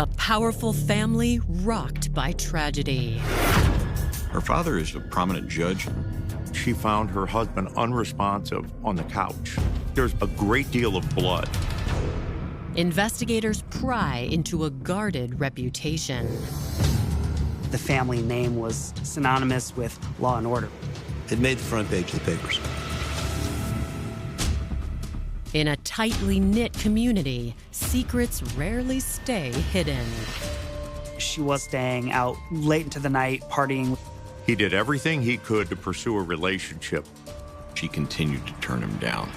A powerful family rocked by tragedy. Her father is a prominent judge. She found her husband unresponsive on the couch. There's a great deal of blood. Investigators pry into a guarded reputation. The family name was synonymous with law and order. It made the front page of the papers. In a tightly knit community, secrets rarely stay hidden. She was staying out late into the night, partying. He did everything he could to pursue a relationship. She continued to turn him down.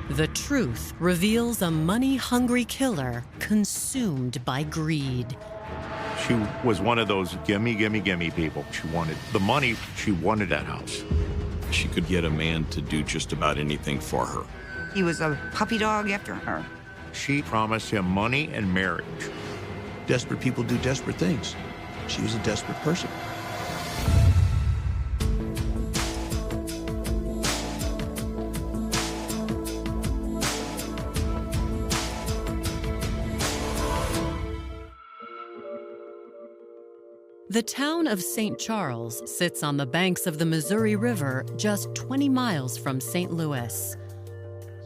The truth reveals a money-hungry killer consumed by greed. She was one of those gimme, gimme, gimme people. She wanted the money, she wanted that house. She could get a man to do just about anything for her. He was a puppy dog after her. She promised him money and marriage. Desperate people do desperate things. She was a desperate person. The town of St. Charles sits on the banks of the Missouri River, just 20 miles from St. Louis.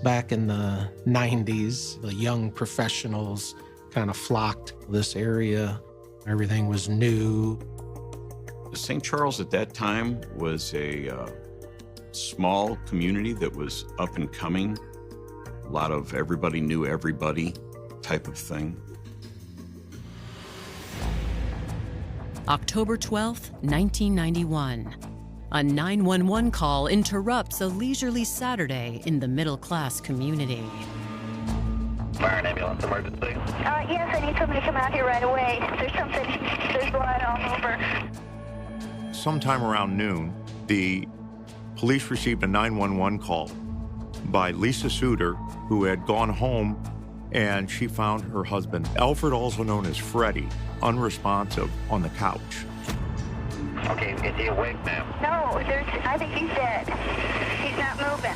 Back in the 90s, the young professionals kind of flocked to this area. Everything was new. St. Charles at that time was a small community that was up and coming. A lot of everybody knew everybody type of thing. October 12th, 1991. A 911 call interrupts a leisurely Saturday in the middle-class community. Fire and ambulance emergency. Yes, I need somebody to come out here right away. There's blood all over. Sometime around noon, the police received a 911 call by Lisa Suter, who had gone home, and she found her husband, Alfred, also known as Freddie, unresponsive on the couch. Okay, is he awake, ma'am? No, I think he's dead. He's not moving.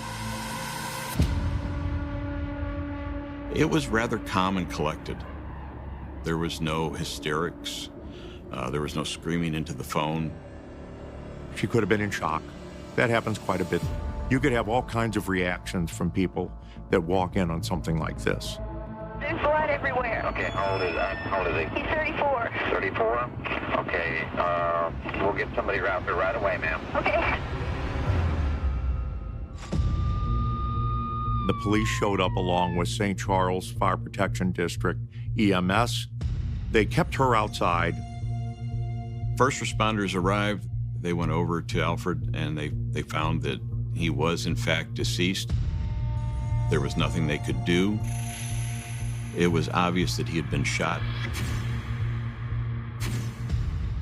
It was rather calm and collected. There was no hysterics. There was no screaming into the phone. She could have been in shock. That happens quite a bit. You could have all kinds of reactions from people that walk in on something like this. There's blood everywhere. Okay, how old is he? He's 34. 34? Okay, we'll get somebody out there right away, ma'am. Okay. The police showed up along with St. Charles Fire Protection District EMS. They kept her outside. First responders arrived. They went over to Alfred, and they found that he was, in fact, deceased. There was nothing they could do. It was obvious that he had been shot.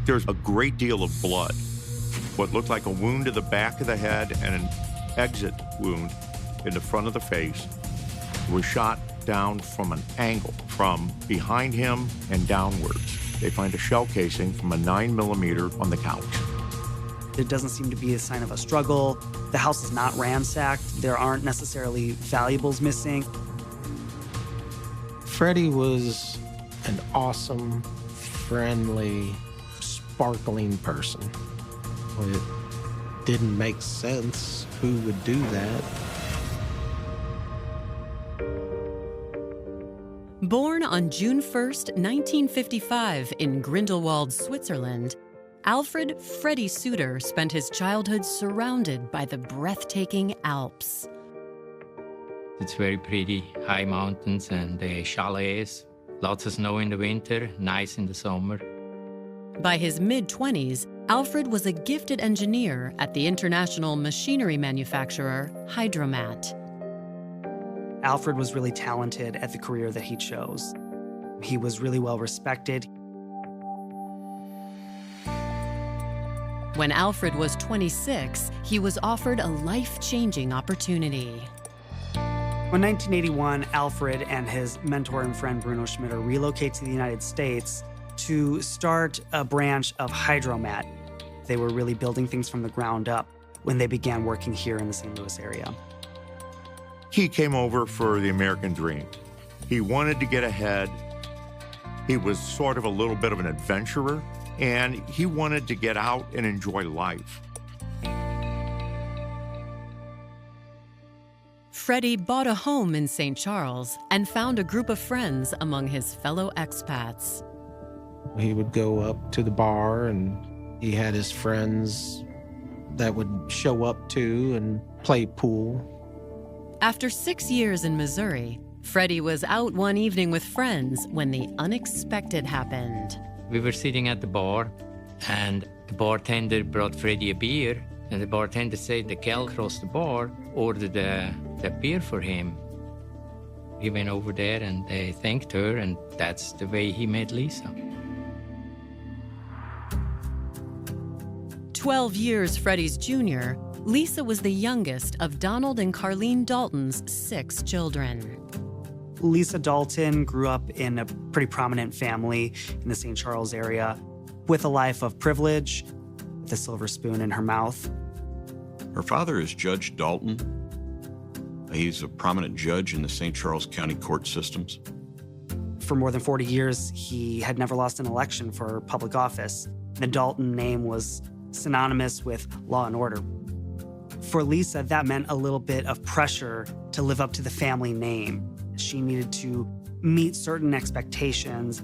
There's a great deal of blood. What looked like a wound to the back of the head and an exit wound in the front of the face was shot down from an angle, from behind him and downwards. They find a shell casing from a 9mm on the couch. There doesn't seem to be a sign of a struggle. The house is not ransacked. There aren't necessarily valuables missing. Freddie was an awesome, friendly, sparkling person. It didn't make sense who would do that. Born on June 1st, 1955 in Grindelwald, Switzerland, Alfred Freddie Suter spent his childhood surrounded by the breathtaking Alps. It's very pretty, high mountains and chalets, lots of snow in the winter, nice in the summer. By his mid-20s, Alfred was a gifted engineer at the international machinery manufacturer Hydromat. Alfred was really talented at the career that he chose. He was really well respected. When Alfred was 26, he was offered a life-changing opportunity. In 1981, Alfred and his mentor and friend Bruno Schmitter relocate to the United States to start a branch of Hydromat. They were really building things from the ground up when they began working here in the St. Louis area. He came over for the American dream. He wanted to get ahead. He was sort of a little bit of an adventurer, and he wanted to get out and enjoy life. Freddie bought a home in St. Charles and found a group of friends among his fellow expats. He would go up to the bar, and he had his friends that would show up too and play pool. After 6 years in Missouri, Freddie was out one evening with friends when the unexpected happened. We were sitting at the bar, and the bartender brought Freddie a beer, and the bartender said the gal across the bar ordered the beer for him. He went over there and they thanked her, and that's the way he met Lisa. 12 years Freddie's junior, Lisa was the youngest of Donald and Carlene Dalton's 6 children. Lisa Dalton grew up in a pretty prominent family in the St. Charles area with a life of privilege, with a silver spoon in her mouth. Her father is Judge Dalton. He's a prominent judge in the St. Charles County court systems. For more than 40 years, he had never lost an election for public office. The Dalton name was synonymous with law and order. For Lisa, that meant a little bit of pressure to live up to the family name. She needed to meet certain expectations.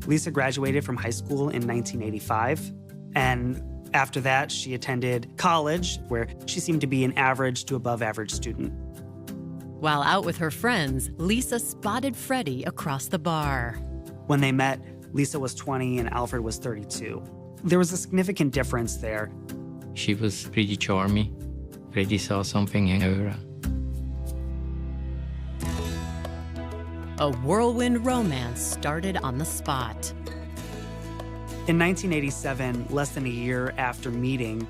Lisa graduated from high school in 1985, and after that, she attended college, where she seemed to be an average to above average student. While out with her friends, Lisa spotted Freddie across the bar. When they met, Lisa was 20 and Alfred was 32. There was a significant difference there. She was pretty charming. Freddie saw something in her. A whirlwind romance started on the spot. In 1987, less than a year after meeting,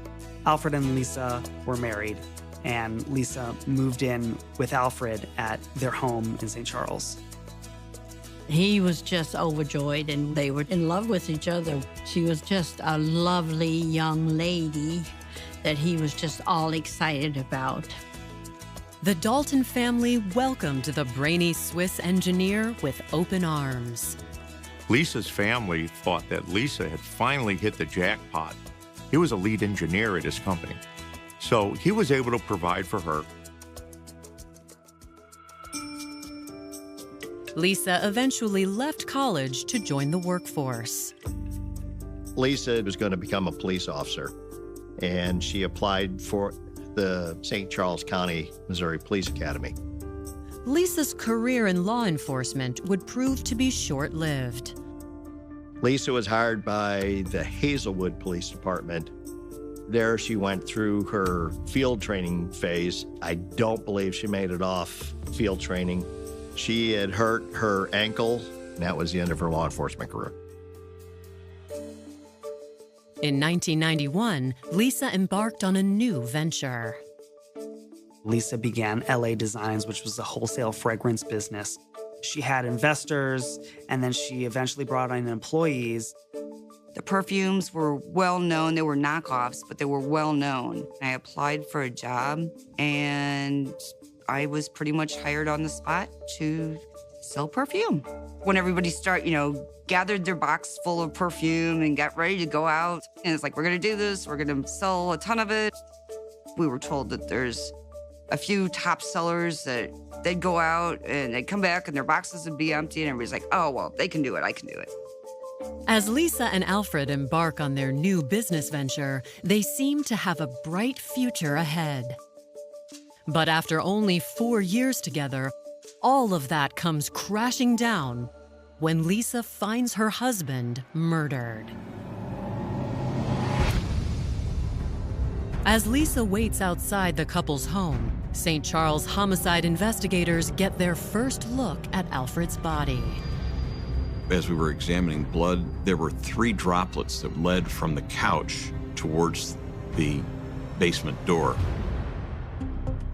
Alfred and Lisa were married, and Lisa moved in with Alfred at their home in St. Charles. He was just overjoyed, and they were in love with each other. She was just a lovely young lady that he was just all excited about. The Dalton family welcomed the brainy Swiss engineer with open arms. Lisa's family thought that Lisa had finally hit the jackpot. He was a lead engineer at his company, so he was able to provide for her. Lisa eventually left college to join the workforce. Lisa was going to become a police officer, and she applied for the St. Charles County, Missouri Police Academy. Lisa's career in law enforcement would prove to be short-lived. Lisa was hired by the Hazelwood Police Department. There she went through her field training phase. I don't believe she made it off field training. She had hurt her ankle, and that was the end of her law enforcement career. In 1991, Lisa embarked on a new venture. Lisa began LA Designs, which was a wholesale fragrance business. She had investors, and then she eventually brought in employees. The perfumes were well known. They were knockoffs, but they were well known. I applied for a job, and I was pretty much hired on the spot to sell perfume. When everybody gathered their box full of perfume and got ready to go out, and it's like, we're gonna do this, we're gonna sell a ton of it. We were told that there's a few top sellers that they'd go out and they'd come back and their boxes would be empty, and everybody's like, oh, well, they can do it, I can do it. As Lisa and Alfred embark on their new business venture, they seem to have a bright future ahead. But after only 4 years together, all of that comes crashing down when Lisa finds her husband murdered. As Lisa waits outside the couple's home, St. Charles homicide investigators get their first look at Alfred's body. As we were examining blood, there were 3 droplets that led from the couch towards the basement door.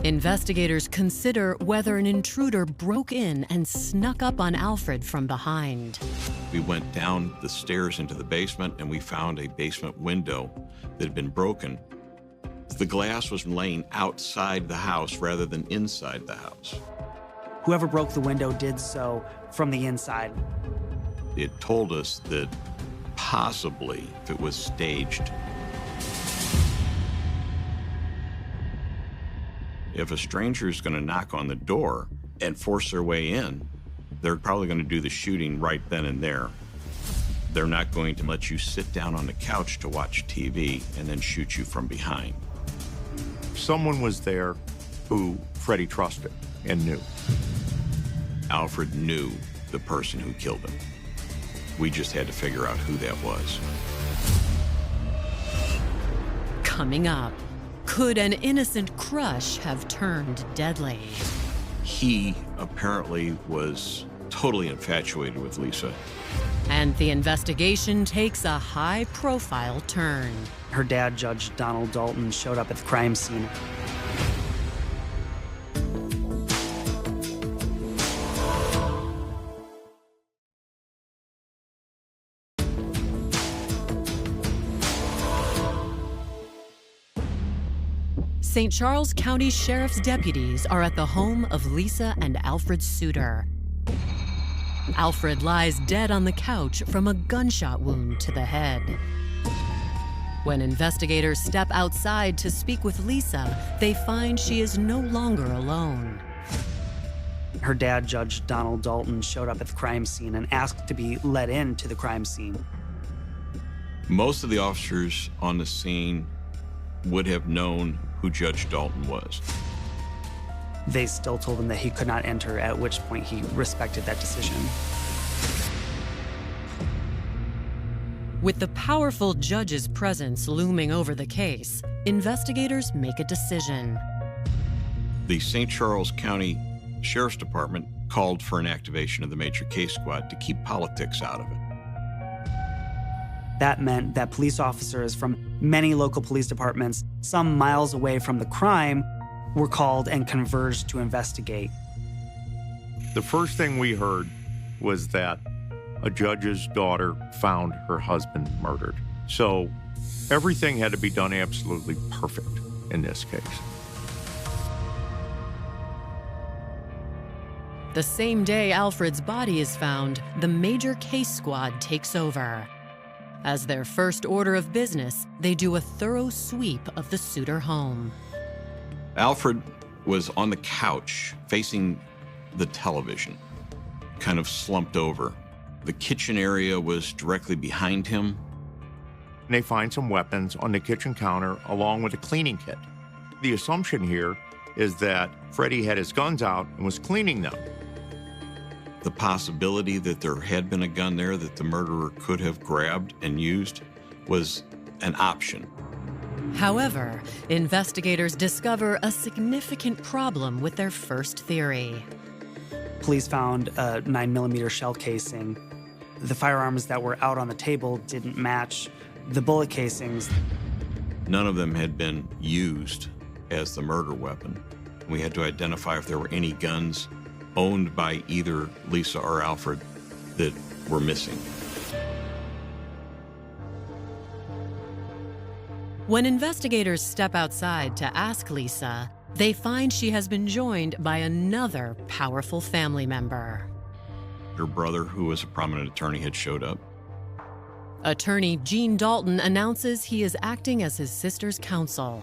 Investigators consider whether an intruder broke in and snuck up on Alfred from behind. We went down the stairs into the basement, and we found a basement window that had been broken. The glass was laying outside the house rather than inside the house. Whoever broke the window did so from the inside. it told us that possibly it was staged. If a stranger is going to knock on the door and force their way in, they're probably going to do the shooting right then and there. They're not going to let you sit down on the couch to watch TV and then shoot you from behind. Someone was there who Freddie trusted and knew. Alfred knew the person who killed him. We just had to figure out who that was. Coming up, could an innocent crush have turned deadly? He apparently was totally infatuated with Lisa. And the investigation takes a high-profile turn. Her dad, Judge Donald Dalton, showed up at the crime scene. St. Charles County Sheriff's deputies are at the home of Lisa and Alfred Suter. Alfred lies dead on the couch from a gunshot wound to the head. When investigators step outside to speak with Lisa, they find she is no longer alone. Her dad, Judge Donald Dalton, showed up at the crime scene and asked to be let into the crime scene. Most of the officers on the scene would have known who Judge Dalton was. They still told him that he could not enter, at which point he respected that decision. With the powerful judge's presence looming over the case, investigators make a decision. The St. Charles County Sheriff's Department called for an activation of the Major Case Squad to keep politics out of it. That meant that police officers from many local police departments, some miles away from the crime, were called and converged to investigate. The first thing we heard was that a judge's daughter found her husband murdered. So everything had to be done absolutely perfect in this case. The same day Alfred's body is found, the Major Case Squad takes over. As their first order of business, they do a thorough sweep of the Suter home. Alfred was on the couch facing the television, kind of slumped over. The kitchen area was directly behind him. They find some weapons on the kitchen counter along with a cleaning kit. The assumption here is that Freddie had his guns out and was cleaning them. The possibility that there had been a gun there that the murderer could have grabbed and used was an option. However, investigators discover a significant problem with their first theory. Police found a 9mm shell casing. The firearms that were out on the table didn't match the bullet casings. None of them had been used as the murder weapon. We had to identify if there were any guns owned by either Lisa or Alfred that were missing. When investigators step outside to ask Lisa, they find she has been joined by another powerful family member. Her brother, who was a prominent attorney, had showed up. Attorney Gene Dalton announces he is acting as his sister's counsel.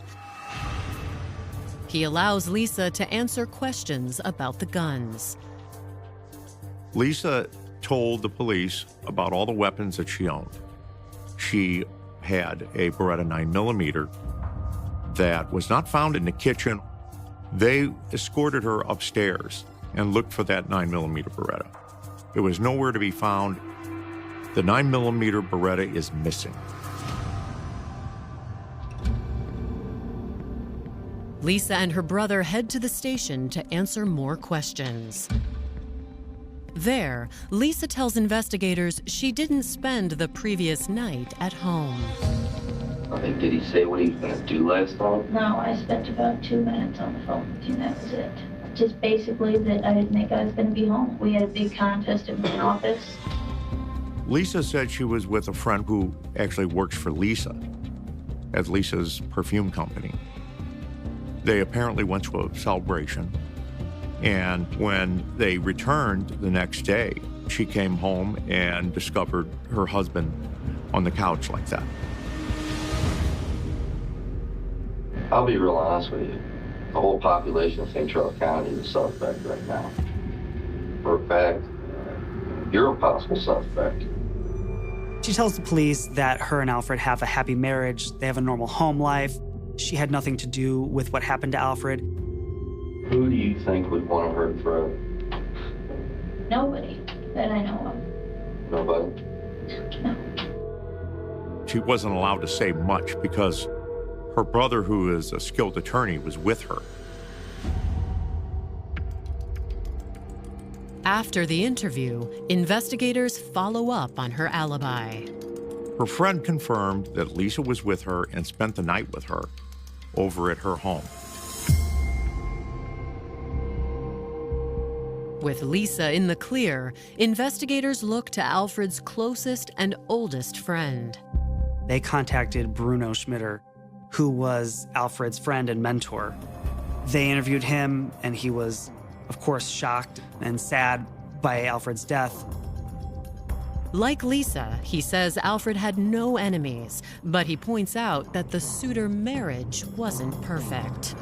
He allows Lisa to answer questions about the guns. Lisa told the police about all the weapons that she owned. She had a Beretta 9mm that was not found in the kitchen. They escorted her upstairs and looked for that 9mm Beretta. It was nowhere to be found. The 9mm Beretta is missing. Lisa and her brother head to the station to answer more questions. There, Lisa tells investigators she didn't spend the previous night at home. Did he say what he was going to do last night? No, I spent about 2 minutes on the phone with you, that was it. Just basically that I didn't think I was going to be home. We had a big contest in my office. Lisa said she was with a friend who actually works for Lisa at Lisa's perfume company. They apparently went to a celebration, and when they returned the next day, she came home and discovered her husband on the couch like that. I'll be real honest with you. The whole population of St. Charles County is a suspect right now. For a fact, you're a possible suspect. She tells the police that her and Alfred have a happy marriage, they have a normal home life. She had nothing to do with what happened to Alfred. Who do you think would want to hurt Fred? Nobody that I know of. Nobody? No. She wasn't allowed to say much because her brother, who is a skilled attorney, was with her. After the interview, investigators follow up on her alibi. Her friend confirmed that Lisa was with her and spent the night with her over at her home. With Lisa in the clear, investigators look to Alfred's closest and oldest friend. They contacted Bruno Schmitter, who was Alfred's friend and mentor. They interviewed him, and he was, of course, shocked and sad by Alfred's death. Like Lisa, he says Alfred had no enemies, but he points out that the Suter marriage wasn't perfect.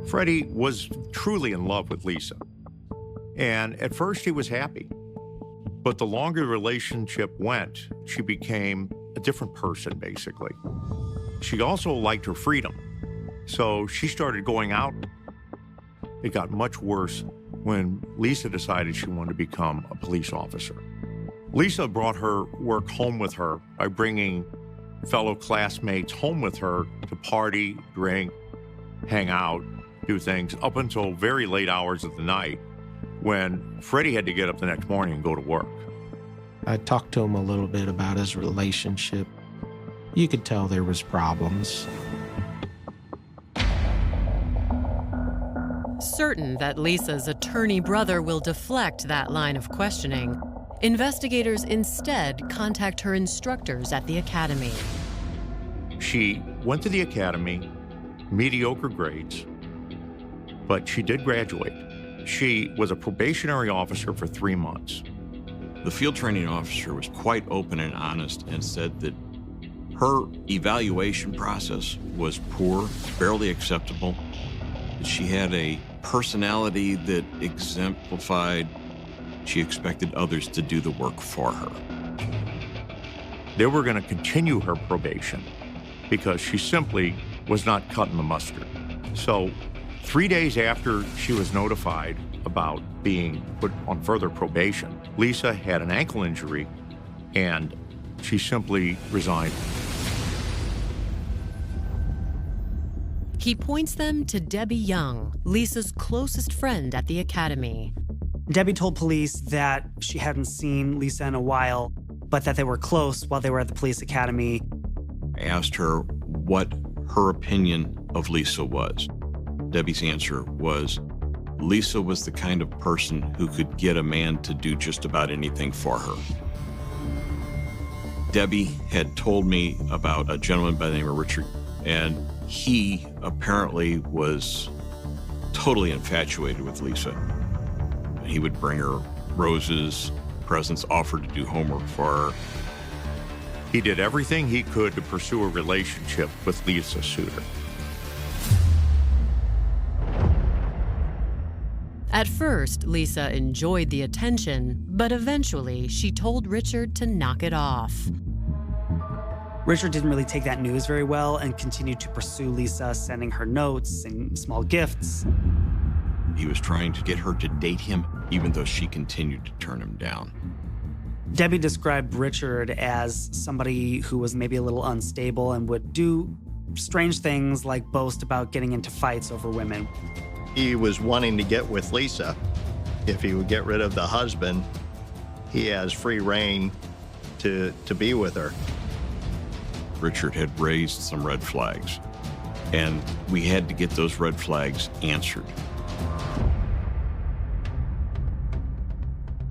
Freddie was truly in love with Lisa, and at first he was happy. But the longer the relationship went, she became a different person, basically. She also liked her freedom, so she started going out. It got much worse when Lisa decided she wanted to become a police officer. Lisa brought her work home with her by bringing fellow classmates home with her to party, drink, hang out, do things up until very late hours of the night when Freddie had to get up the next morning and go to work. I talked to him a little bit about his relationship. You could tell there was problems. Certain that Lisa's attorney brother will deflect that line of questioning, investigators instead contact her instructors at the academy. She went to the academy, mediocre grades, but she did graduate. She was a probationary officer for 3 months. The field training officer was quite open and honest and said that her evaluation process was poor, barely acceptable. She had a personality that exemplified she expected others to do the work for her. They were going to continue her probation because she simply was not cutting the mustard. So 3 days after she was notified about being put on further probation, Lisa had an ankle injury and she simply resigned. He points them to Debbie Young, Lisa's closest friend at the academy. Debbie told police that she hadn't seen Lisa in a while, but that they were close while they were at the police academy. I asked her what her opinion of Lisa was. Debbie's answer was, Lisa was the kind of person who could get a man to do just about anything for her. Debbie had told me about a gentleman by the name of Richard, and he apparently was totally infatuated with Lisa. He would bring her roses, presents, offered to do homework for her. He did everything he could to pursue a relationship with Lisa Suter. At first, Lisa enjoyed the attention, but eventually she told Richard to knock it off. Richard didn't really take that news very well and continued to pursue Lisa, sending her notes and small gifts. He was trying to get her to date him, even though she continued to turn him down. Debbie described Richard as somebody who was maybe a little unstable and would do strange things like boast about getting into fights over women. He was wanting to get with Lisa. If he would get rid of the husband, he has free reign to be with her. Richard had raised some red flags, and we had to get those red flags answered.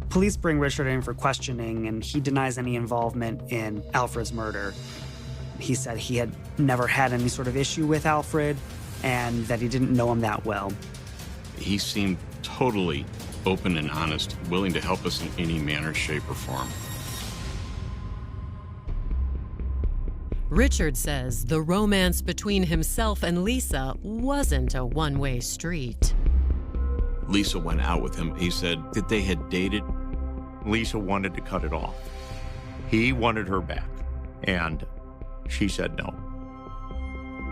Police bring Richard in for questioning, and he denies any involvement in Alfred's murder. He said he had never had any sort of issue with Alfred and that he didn't know him that well. He seemed totally open and honest, willing to help us in any manner, shape, or form. Richard says the romance between himself and Lisa wasn't a one-way street. Lisa went out with him. He said that they had dated. Lisa wanted to cut it off. He wanted her back, and she said no.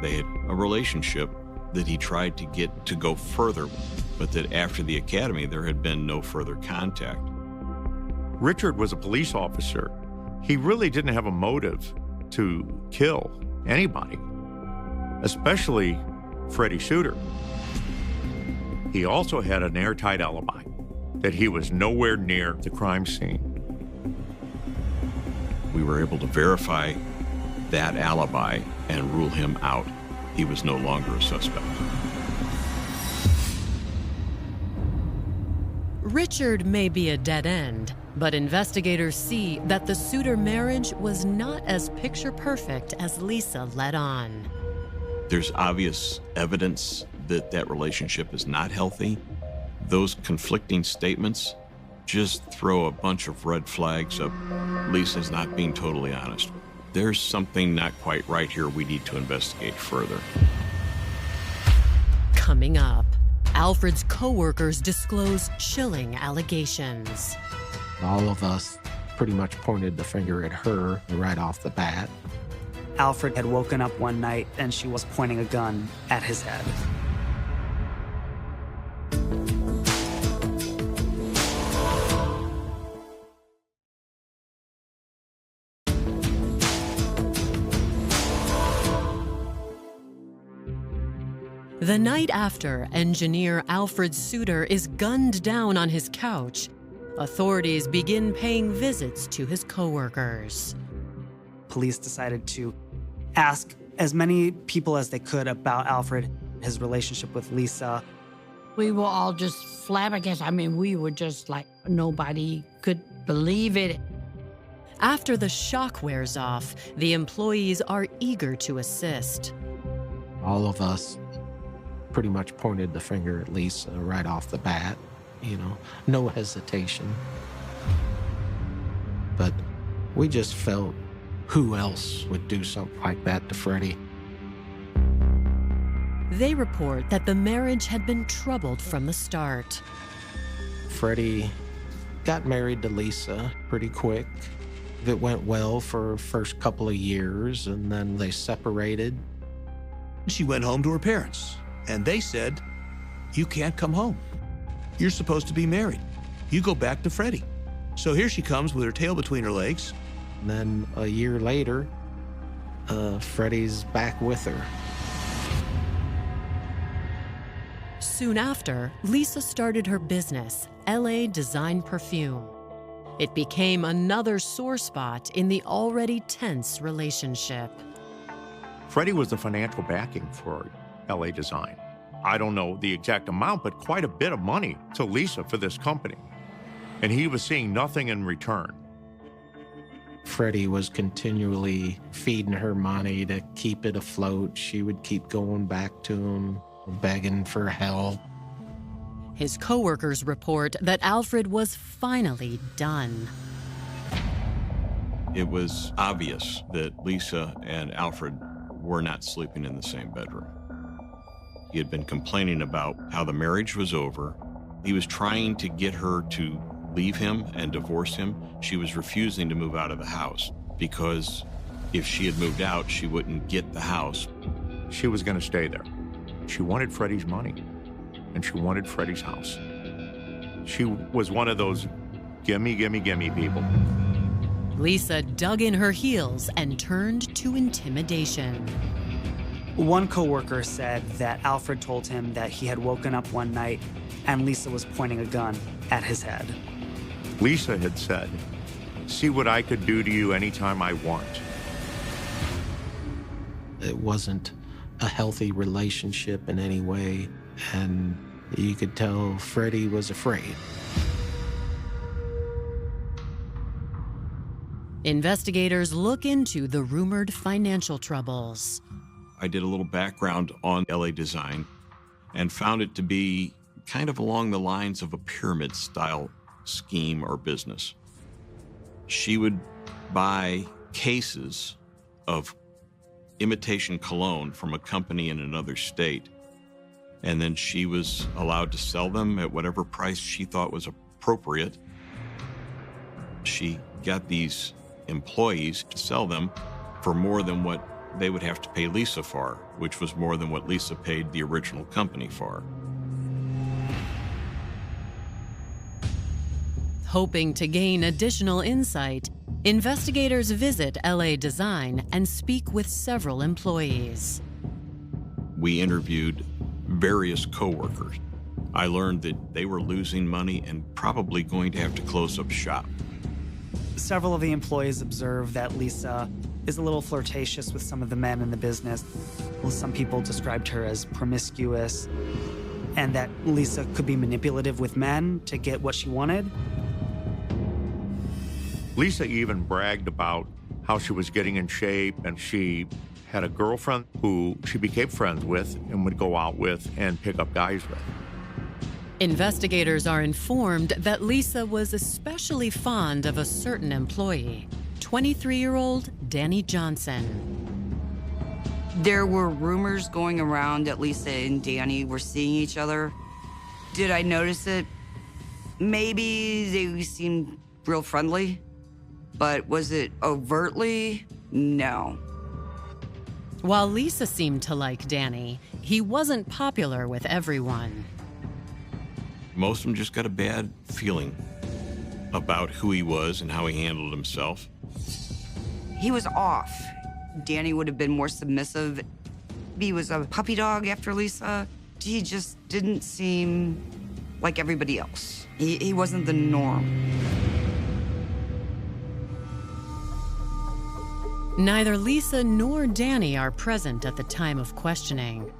They had a relationship that he tried to get to go further, but that after the academy, there had been no further contact. Richard was a police officer. He really didn't have a motive to kill anybody, especially Freddie Suter. He also had an airtight alibi that he was nowhere near the crime scene. We were able to verify that alibi and rule him out. He was no longer a suspect. Richard may be a dead end, but investigators see that the Suter marriage was not as picture-perfect as Lisa let on. There's obvious evidence that that relationship is not healthy. Those conflicting statements just throw a bunch of red flags up. Lisa's not being totally honest. There's something not quite right here we need to investigate further. Coming up, Alfred's co-workers disclose chilling allegations. All of us pretty much pointed the finger at her right off the bat. Alfred had woken up one night and she was pointing a gun at his head. The night after engineer Alfred Suter is gunned down on his couch, authorities begin paying visits to his co-workers. Police decided to ask as many people as they could about Alfred, his relationship with Lisa. We were all just flabbergasted. I mean, we were just like, nobody could believe it. After the shock wears off, the employees are eager to assist. All of us pretty much pointed the finger at Lisa right off the bat, no hesitation. But we just felt, who else would do something like that to Freddie? They report that the marriage had been troubled from the start. Freddie got married to Lisa pretty quick. It went well for the first couple of years, and then they separated. She went home to her parents, and they said, "You can't come home. You're supposed to be married. You go back to Freddie." So here she comes with her tail between her legs. And then a year later, Freddie's back with her. Soon after, Lisa started her business, LA Design Perfume. It became another sore spot in the already tense relationship. Freddie was the financial backing for LA Design. I don't know the exact amount, but quite a bit of money to Lisa for this company. And he was seeing nothing in return. Freddie was continually feeding her money to keep it afloat. She would keep going back to him, begging for help. His co-workers report that Alfred was finally done. It was obvious that Lisa and Alfred were not sleeping in the same bedroom. He had been complaining about how the marriage was over. He was trying to get her to leave him and divorce him. She was refusing to move out of the house because if she had moved out, she wouldn't get the house. She was going to stay there. She wanted Freddie's money, and she wanted Freddie's house. She was one of those gimme, gimme, gimme people. Lisa dug in her heels and turned to intimidation. One co-worker said that Alfred told him that he had woken up one night and Lisa was pointing a gun at his head. Lisa had said, "See what I could do to you anytime I want." It wasn't a healthy relationship in any way, and you could tell Freddie was afraid. Investigators look into the rumored financial troubles. I did a little background on LA Design and found it to be kind of along the lines of a pyramid-style scheme or business. She would buy cases of imitation cologne from a company in another state, and then she was allowed to sell them at whatever price she thought was appropriate. She got these employees to sell them for more than what they would have to pay Lisa for, which was more than what Lisa paid the original company for. Hoping to gain additional insight, investigators visit LA Design and speak with several employees. We interviewed various coworkers. I learned that they were losing money and probably going to have to close up shop. Several of the employees observed that Lisa is a little flirtatious with some of the men in the business. Well, some people described her as promiscuous, and that Lisa could be manipulative with men to get what she wanted. Lisa even bragged about how she was getting in shape, and she had a girlfriend who she became friends with and would go out with and pick up guys with. Investigators are informed that Lisa was especially fond of a certain employee, 23-year-old Danny Johnson. There were rumors going around that Lisa and Danny were seeing each other. Did I notice it? Maybe they seemed real friendly, but was it overtly? No. While Lisa seemed to like Danny, he wasn't popular with everyone. Most of them just got a bad feeling about who he was and how he handled himself. He was off. Danny would have been more submissive. He was a puppy dog after Lisa. He just didn't seem like everybody else. He wasn't the norm. Neither Lisa nor Danny are present at the time of questioning.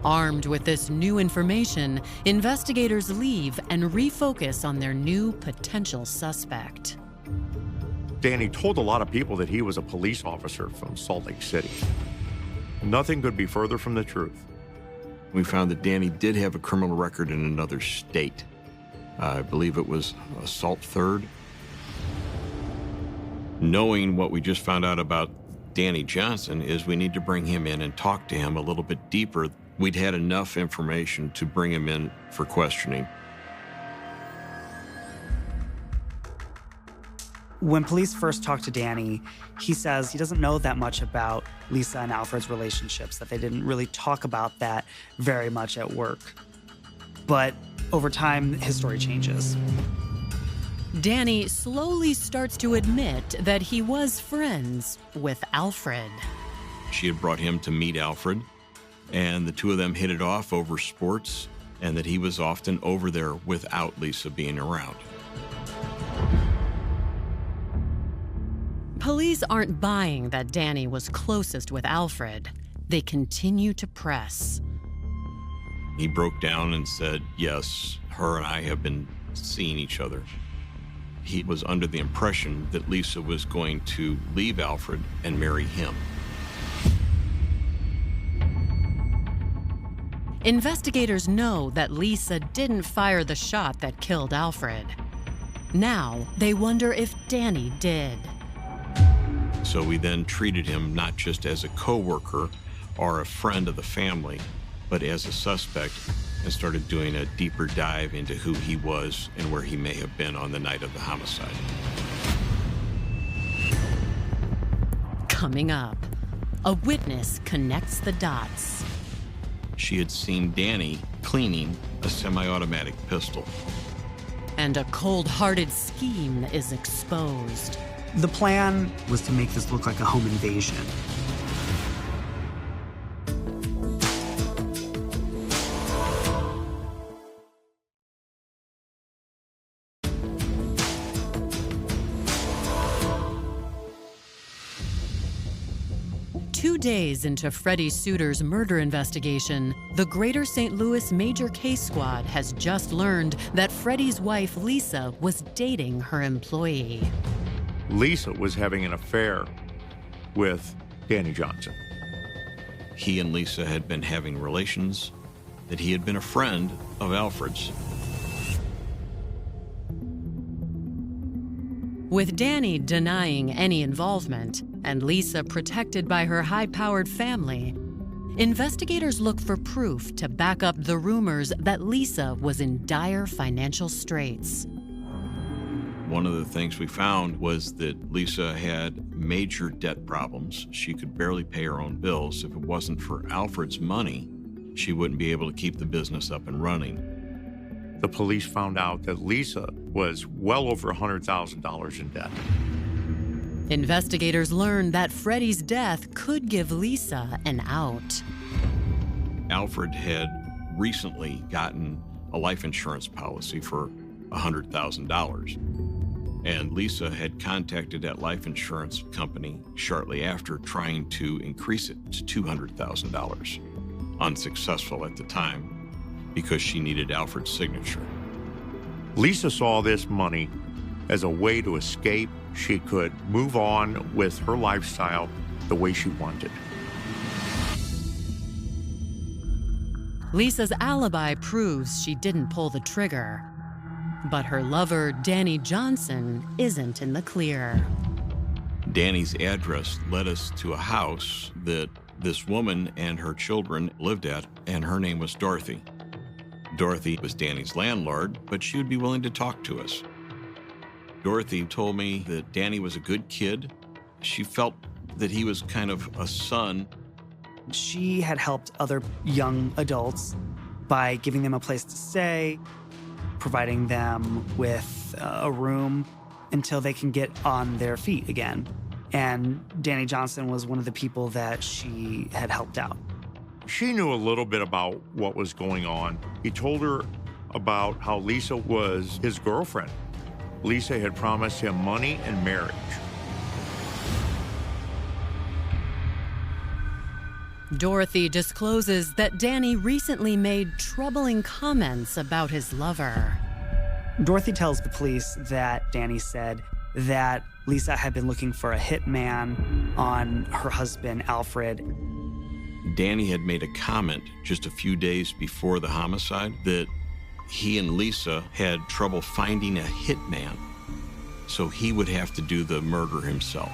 Armed with this new information, investigators leave and refocus on their new potential suspect. Danny told a lot of people that he was a police officer from Salt Lake City. Nothing could be further from the truth. We found that Danny did have a criminal record in another state. I believe it was assault third. Knowing what we just found out about Danny Johnson is we need to bring him in and talk to him a little bit deeper. We'd had enough information to bring him in for questioning. When police first talked to Danny, he says he doesn't know that much about Lisa and Alfred's relationships, that they didn't really talk about that very much at work. But over time, his story changes. Danny slowly starts to admit that he was friends with Alfred. She had brought him to meet Alfred, and the two of them hit it off over sports, and that he was often over there without Lisa being around. Police aren't buying that Danny was closest with Alfred. They continue to press. He broke down and said, yes, her and I have been seeing each other. He was under the impression that Lisa was going to leave Alfred and marry him. Investigators know that Lisa didn't fire the shot that killed Alfred. Now, they wonder if Danny did. So we then treated him not just as a coworker or a friend of the family, but as a suspect, and started doing a deeper dive into who he was and where he may have been on the night of the homicide. Coming up, a witness connects the dots. She had seen Danny cleaning a semi-automatic pistol. And a cold-hearted scheme is exposed. The plan was to make this look like a home invasion. Days into Freddie Suter's murder investigation, the Greater St. Louis Major Case Squad has just learned that Freddie's wife, Lisa, was dating her employee. Lisa was having an affair with Danny Johnson. He and Lisa had been having relations. that he had been a friend of Alfred's. With Danny denying any involvement and Lisa protected by her high-powered family, investigators look for proof to back up the rumors that Lisa was in dire financial straits. One of the things we found was that Lisa had major debt problems. She could barely pay her own bills. If it wasn't for Alfred's money, she wouldn't be able to keep the business up and running. The police found out that Lisa was well over $100,000 in debt. Investigators learned that Freddie's death could give Lisa an out. Alfred had recently gotten a life insurance policy for $100,000. And Lisa had contacted that life insurance company shortly after, trying to increase it to $200,000. Unsuccessful at the time because she needed Alfred's signature. Lisa saw this money as a way to escape. She could move on with her lifestyle the way she wanted. Lisa's alibi proves she didn't pull the trigger. But her lover, Danny Johnson, isn't in the clear. Danny's address led us to a house that this woman and her children lived at, and her name was Dorothy. Dorothy was Danny's landlord, but she would be willing to talk to us. Dorothy told me that Danny was a good kid. She felt that he was kind of a son. She had helped other young adults by giving them a place to stay, providing them with a room until they can get on their feet again. And Danny Johnson was one of the people that she had helped out. She knew a little bit about what was going on. He told her about how Lisa was his girlfriend. Lisa had promised him money and marriage. Dorothy discloses that Danny recently made troubling comments about his lover. Dorothy tells the police that Danny said that Lisa had been looking for a hitman on her husband, Alfred. Danny had made a comment just a few days before the homicide that he and Lisa had trouble finding a hitman, so he would have to do the murder himself.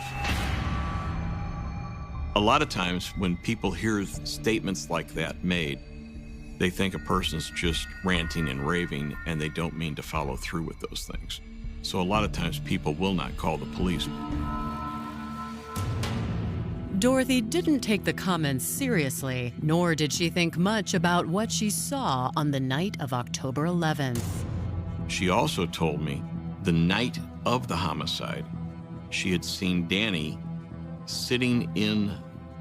A lot of times when people hear statements like that made, they think a person's just ranting and raving and they don't mean to follow through with those things. So a lot of times people will not call the police. Dorothy didn't take the comments seriously, nor did she think much about what she saw on the night of October 11th. She also told me the night of the homicide, she had seen Danny sitting in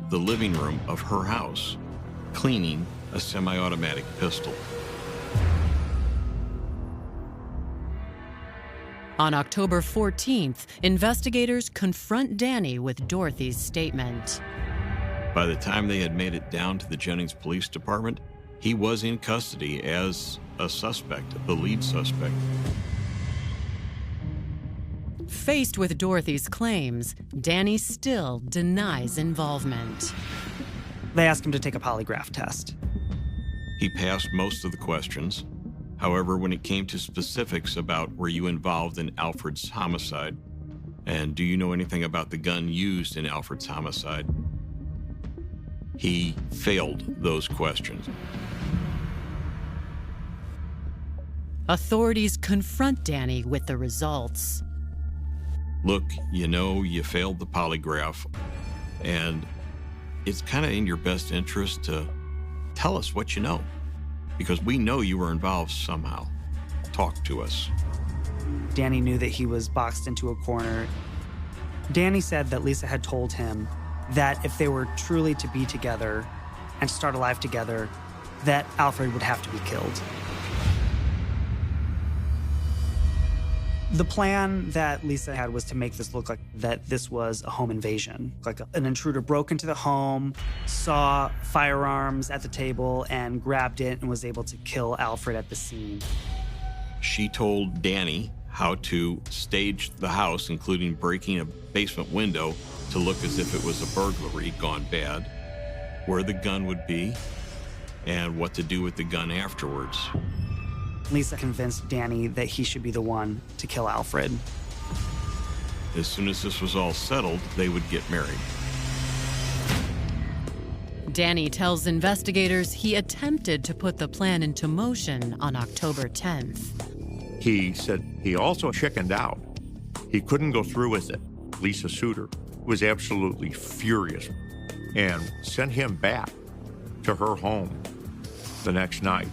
the living room of her house, cleaning a semi-automatic pistol. On October 14th, investigators confront Danny with Dorothy's statement. By the time they had made it down to the Jennings Police Department, he was in custody as a suspect, the lead suspect. Faced with Dorothy's claims, Danny still denies involvement. They ask him to take a polygraph test. He passed most of the questions. However, when it came to specifics about were you involved in Alfred's homicide, and do you know anything about the gun used in Alfred's homicide, he failed those questions. Authorities confront Danny with the results. Look, you know you failed the polygraph, and it's kind of in your best interest to tell us what you know, because we know you were involved somehow. Talk to us. Danny knew that he was boxed into a corner. Danny said that Lisa had told him that if they were truly to be together and start a life together, that Alfred would have to be killed. The plan that Lisa had was to make this look like that this was a home invasion. Like an intruder broke into the home, saw firearms at the table, and grabbed it and was able to kill Alfred at the scene. She told Danny how to stage the house, including breaking a basement window to look as if it was a burglary gone bad, where the gun would be, and what to do with the gun afterwards. Lisa convinced Danny that he should be the one to kill Alfred. As soon as this was all settled, they would get married. Danny tells investigators he attempted to put the plan into motion on October 10th. He said he also chickened out. He couldn't go through with it. Lisa Suter was absolutely furious and sent him back to her home the next night.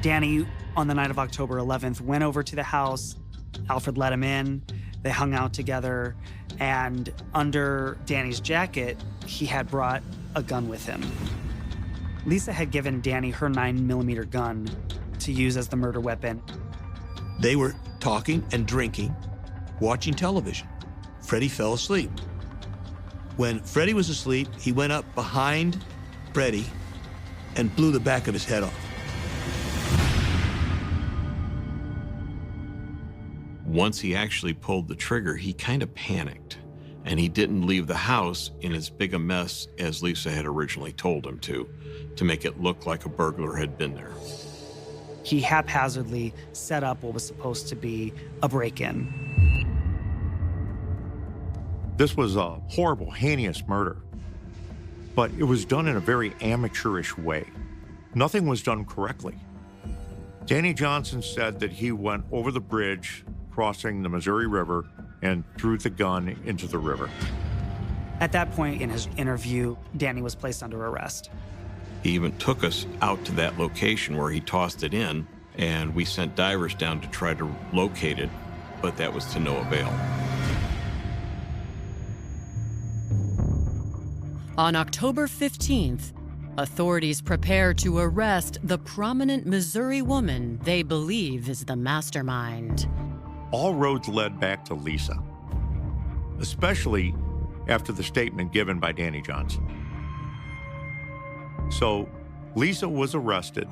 Danny, on the night of October 11th, went over to the house. Alfred let him in. They hung out together. And under Danny's jacket, he had brought a gun with him. Lisa had given Danny her 9mm gun to use as the murder weapon. They were talking and drinking, watching television. Freddie fell asleep. When Freddie was asleep, he went up behind Freddie and blew the back of his head off. Once he actually pulled the trigger, he kind of panicked, and he didn't leave the house in as big a mess as Lisa had originally told him to make it look like a burglar had been there. He haphazardly set up what was supposed to be a break-in. This was a horrible, heinous murder, but it was done in a very amateurish way. Nothing was done correctly. Danny Johnson said that he went over the bridge, crossing the Missouri River, and threw the gun into the river. At that point in his interview, Danny was placed under arrest. He even took us out to that location where he tossed it in, and we sent divers down to try to locate it, but that was to no avail. On October 15th, authorities prepare to arrest the prominent Missouri woman they believe is the mastermind. All roads led back to Lisa, especially after the statement given by Danny Johnson. So Lisa was arrested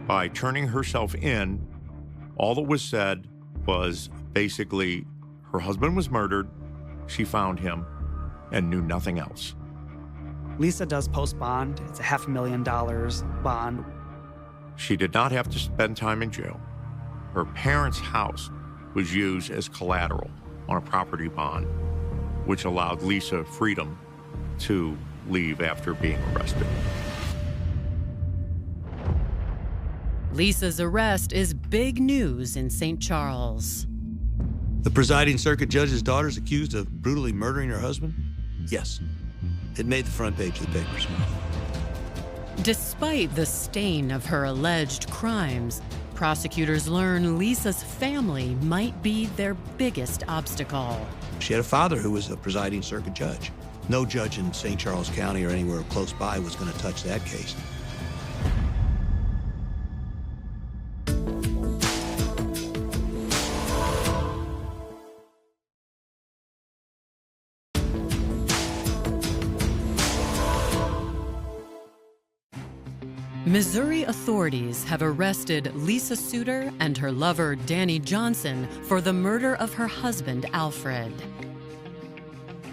by turning herself in. All that was said was basically her husband was murdered, she found him, and knew nothing else. Lisa does post bond. It's a $500,000 bond. She did not have to spend time in jail. Her parents' house was used as collateral on a property bond, which allowed Lisa freedom to leave after being arrested. Lisa's arrest is big news in St. Charles. The presiding circuit judge's daughter is accused of brutally murdering her husband? Yes. It made the front page of the papers. Despite the stain of her alleged crimes, prosecutors learn Lisa's family might be their biggest obstacle. She had a father who was a presiding circuit judge. No judge in St. Charles County or anywhere close by was going to touch that case. Missouri authorities have arrested Lisa Suter and her lover, Danny Johnson, for the murder of her husband, Alfred.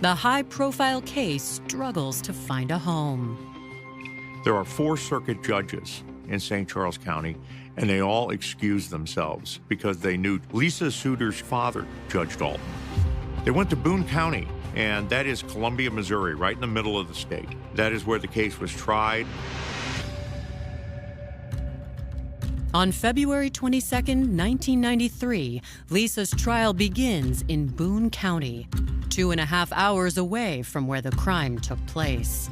The high-profile case struggles to find a home. There are 4 circuit judges in St. Charles County, and they all excused themselves because they knew Lisa Suter's father, Judge Dalton. They went to Boone County, and that is Columbia, Missouri, right in the middle of the state. That is where the case was tried. On February 22, 1993, Lisa's trial begins in Boone County, 2.5 hours away from where the crime took place.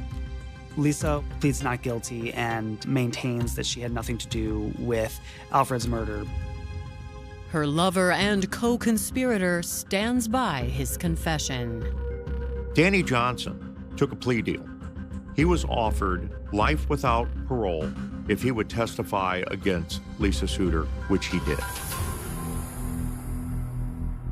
Lisa pleads not guilty and maintains that she had nothing to do with Alfred's murder. Her lover and co-conspirator stands by his confession. Danny Johnson took a plea deal. He was offered life without parole if he would testify against Lisa Suter, which he did.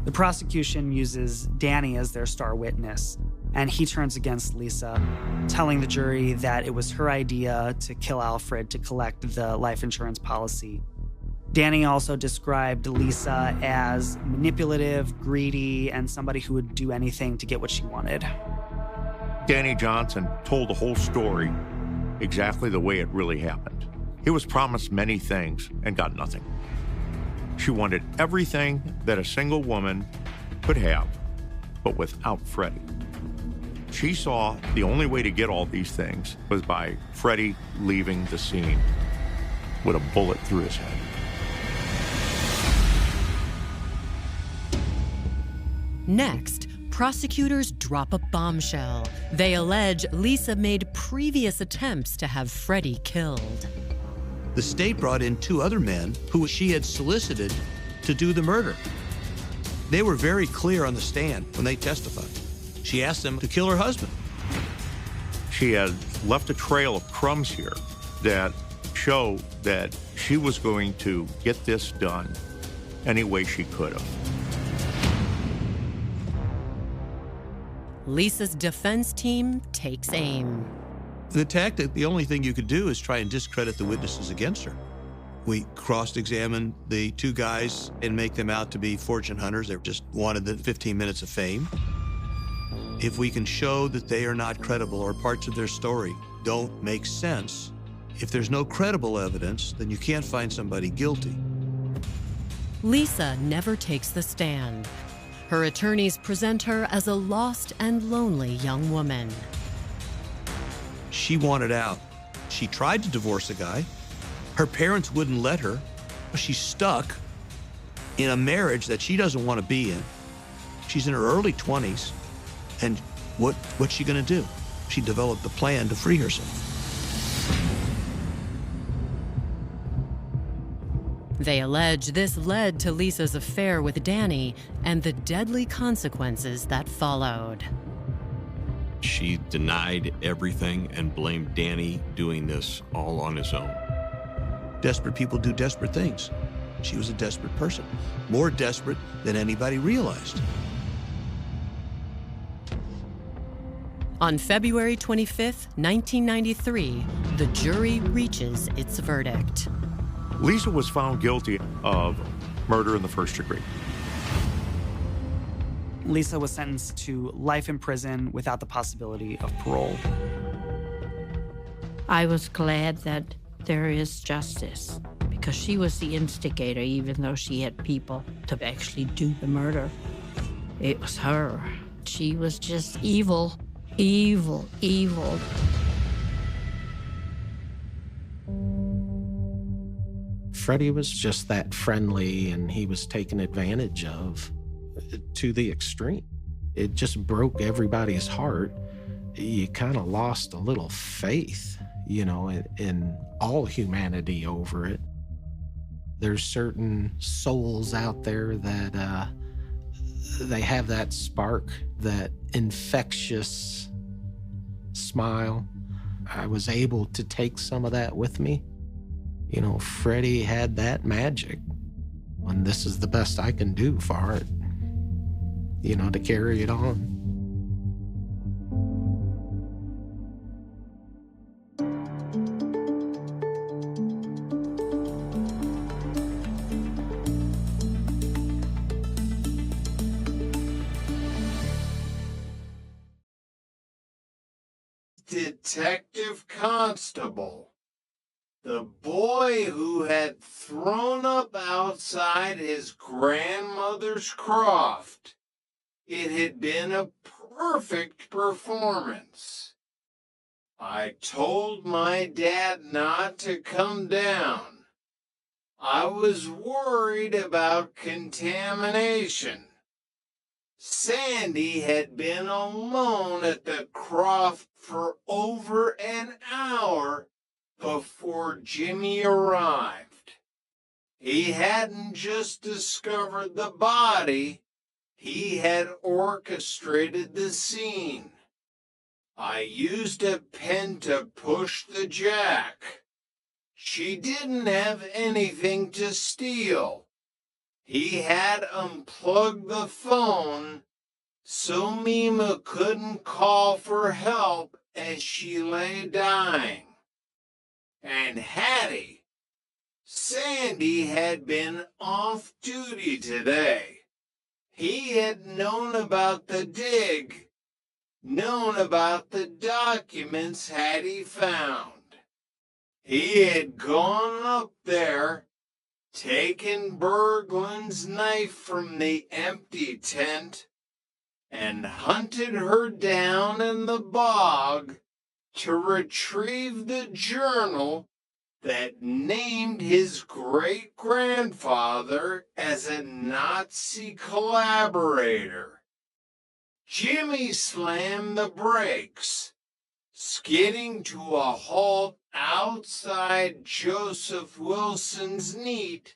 The prosecution uses Danny as their star witness, and he turns against Lisa, telling the jury that it was her idea to kill Alfred to collect the life insurance policy. Danny also described Lisa as manipulative, greedy, and somebody who would do anything to get what she wanted. Danny Johnson told the whole story exactly the way it really happened. He was promised many things and got nothing. She wanted everything that a single woman could have, but without Freddie. She saw the only way to get all these things was by Freddie leaving the scene with a bullet through his head. Next, prosecutors drop a bombshell. They allege Lisa made previous attempts to have Freddie killed. The state brought in 2 other men who she had solicited to do the murder. They were very clear on the stand when they testified. She asked them to kill her husband. She had left a trail of crumbs here that show that she was going to get this done any way she could have. Lisa's defense team takes aim. The tactic, the only thing you could do is try and discredit the witnesses against her. We cross-examined the 2 guys and make them out to be fortune hunters. They just wanted the 15 minutes of fame. If we can show that they are not credible or parts of their story don't make sense, if there's no credible evidence, then you can't find somebody guilty. Lisa never takes the stand. Her attorneys present her as a lost and lonely young woman. She wanted out. She tried to divorce a guy. Her parents wouldn't let her. She's stuck in a marriage that she doesn't want to be in. She's in her early 20s. And what's she going to do? She developed a plan to free herself. They allege this led to Lisa's affair with Danny and the deadly consequences that followed. She denied everything and blamed Danny doing this all on his own. Desperate people do desperate things. She was a desperate person, more desperate than anybody realized. On February 25th, 1993, the jury reaches its verdict. Lisa was found guilty of murder in the first degree. Lisa was sentenced to life in prison without the possibility of parole. I was glad that there is justice because she was the instigator, even though she had people to actually do the murder. It was her. She was just evil, evil, evil. Freddie was just that friendly, and he was taken advantage of to the extreme. It just broke everybody's heart. You kind of lost a little faith, in all humanity over it. There's certain souls out there that they have that spark, that infectious smile. I was able to take some of that with me. Freddie had that magic. And this is the best I can do for it, to carry it on. Detective Constable. The boy who had thrown up outside his grandmother's croft. It had been a perfect performance. I told my dad not to come down. I was worried about contamination. Sandy had been alone at the croft for over an hour before Jimmy arrived. He hadn't just discovered the body, he had orchestrated the scene. I used a pen to push the jack. She didn't have anything to steal. He had unplugged the phone so Mima couldn't call for help as she lay dying. And Hattie, Sandy had been off duty today. He had known about the dig known about the documents Hattie found. He had gone up there, taken Berglund's knife from the empty tent, and hunted her down in the bog to retrieve the journal that named his great-grandfather as a Nazi collaborator. Jimmy slammed the brakes, skidding to a halt outside Joseph Wilson's neat,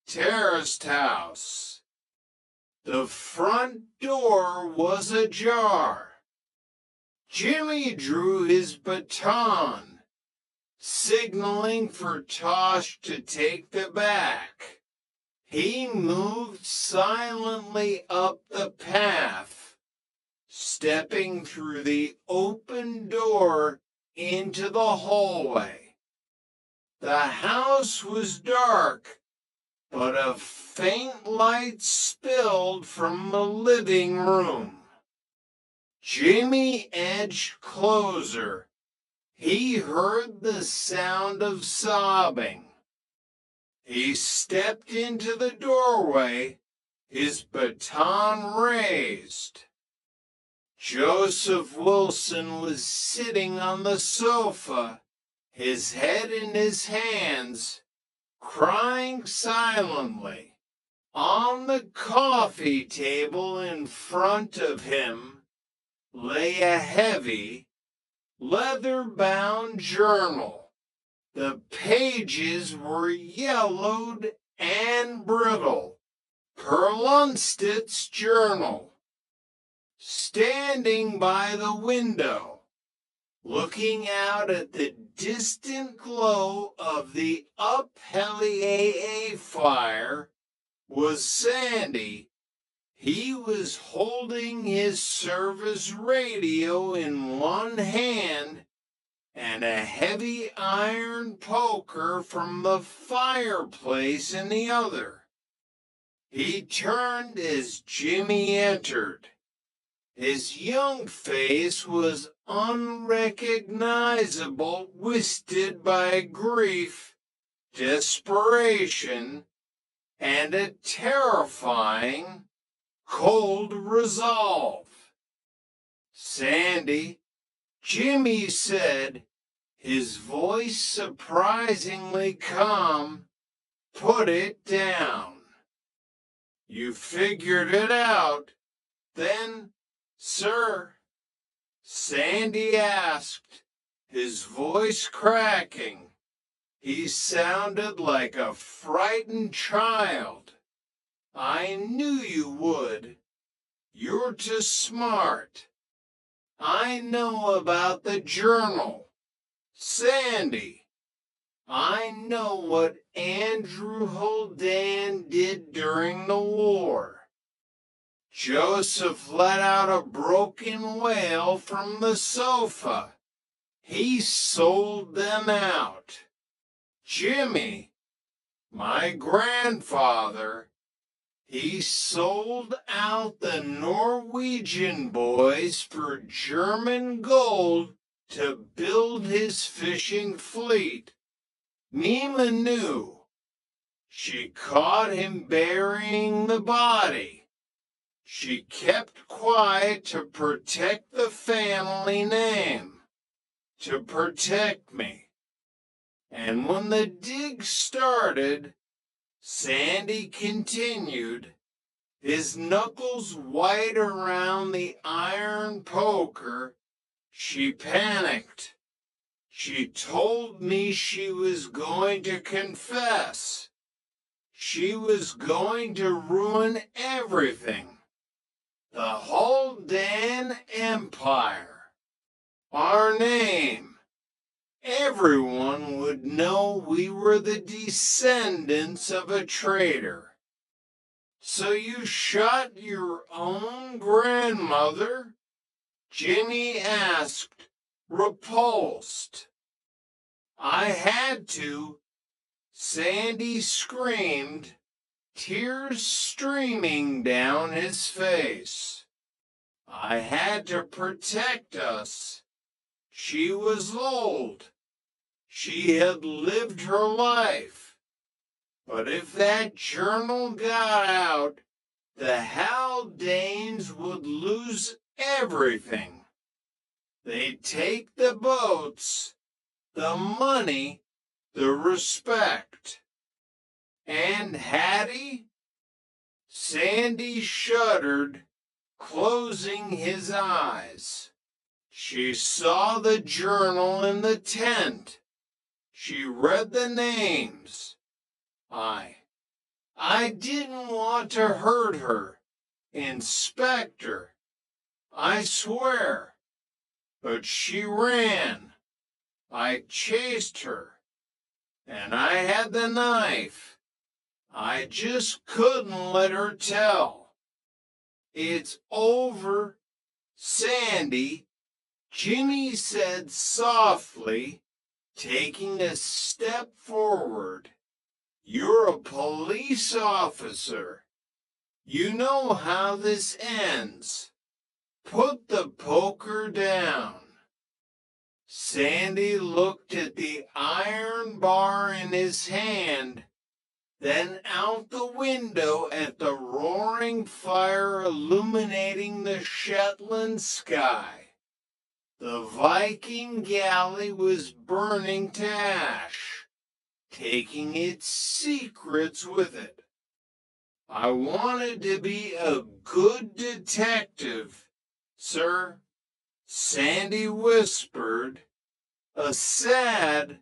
terraced house. The front door was ajar. Jimmy drew his baton, signaling for Tosh to take the back. He moved silently up the path, stepping through the open door into the hallway. The house was dark, but a faint light spilled from the living room. Jimmy edged closer. He heard the sound of sobbing. He stepped into the doorway, his baton raised. Joseph Wilson was sitting on the sofa, his head in his hands, crying silently. On the coffee table in front of him lay a heavy, leather-bound journal. The pages were yellowed and brittle. Perlunsted's journal. Standing by the window, looking out at the distant glow of the aphmau fire, was Sandy. He was holding his service radio in one hand and a heavy iron poker from the fireplace in the other. He turned as Jimmy entered. His young face was unrecognizable, twisted by grief, desperation, and a terrifying, cold resolve. Sandy, Jimmy said, his voice surprisingly calm, put it down. You figured it out, then, sir? Sandy asked, his voice cracking. He sounded like a frightened child. I knew you would. You're too smart. I know about the journal. Sandy, I know what Andrew Holdan did during the war. Joseph let out a broken wail from the sofa. He sold them out. Jimmy, my grandfather, he sold out the Norwegian boys for German gold to build his fishing fleet. Mima knew. She caught him burying the body. She kept quiet to protect the family name, to protect me. And when the dig started, Sandy continued, his knuckles white around the iron poker. She panicked. She told me she was going to confess. She was going to ruin everything. The whole Dan Empire. Our name. Everyone would know we were the descendants of a traitor. So you shot your own grandmother? Jimmy asked, repulsed. I had to. Sandy screamed, tears streaming down his face. I had to protect us. She was old. She had lived her life. But if that journal got out, the Haldanes would lose everything. They'd take the boats, the money, the respect. And Hattie? Sandy shuddered, closing his eyes. She saw the journal in the tent. She read the names. I didn't want to hurt her, Inspector. I swear. But she ran. I chased her. And I had the knife. I just couldn't let her tell. It's over, Sandy, Jimmy said softly, taking a step forward. You're a police officer. You know how this ends. Put the poker down. Sandy looked at the iron bar in his hand, then out the window at the roaring fire illuminating the Shetland sky. The Viking galley was burning to ash, taking its secrets with it. I wanted to be a good detective, sir, Sandy whispered, a sad,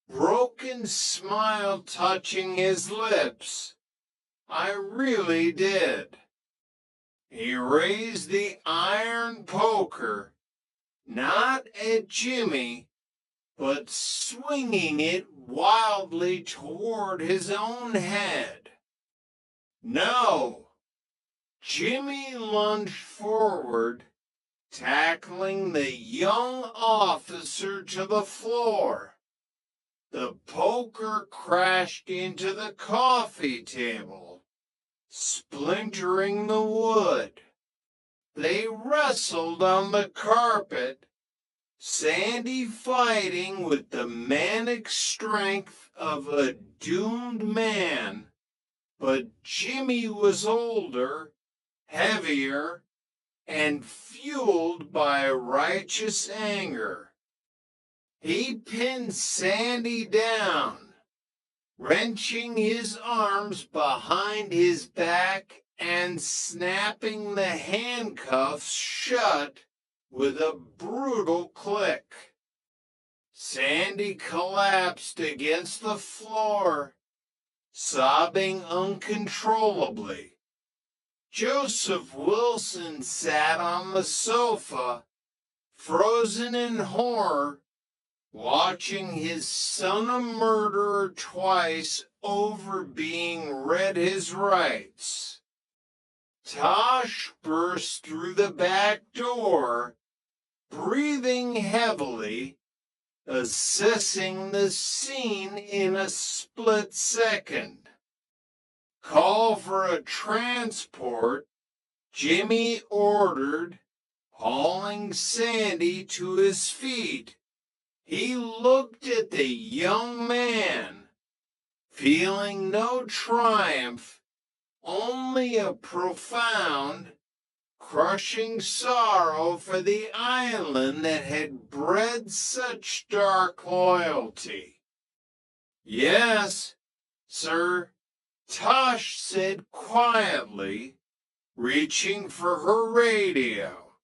broken smile touching his lips. I really did. He raised the iron poker, not at Jimmy, but swinging it wildly toward his own head. No! Jimmy lunged forward, tackling the young officer to the floor. The poker crashed into the coffee table, splintering the wood. They wrestled on the carpet, Sandy fighting with the manic strength of a doomed man, but Jimmy was older, heavier, and fueled by righteous anger. He pinned Sandy down, wrenching his arms behind his back and snapping the handcuffs shut with a brutal click. Sandy collapsed against the floor, sobbing uncontrollably. Joseph Wilson sat on the sofa, frozen in horror, watching his son a murderer twice over being read his rights. Tosh burst through the back door, breathing heavily, assessing the scene in a split second. Call for a transport, Jimmy ordered, hauling Sandy to his feet. He looked at the young man, feeling no triumph, only a profound, crushing sorrow for the island that had bred such dark loyalty. Yes, sir, Tosh said quietly, reaching for her radio.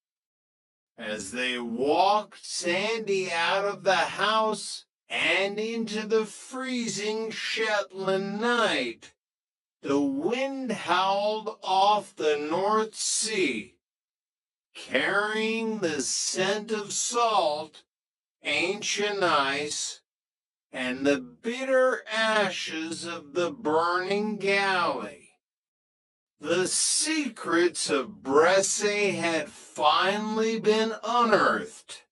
As they walked Sandy out of the house and into the freezing Shetland night, the wind howled off the North Sea, carrying the scent of salt, ancient ice, and the bitter ashes of the burning galley. The secrets of Bresse had finally been unearthed,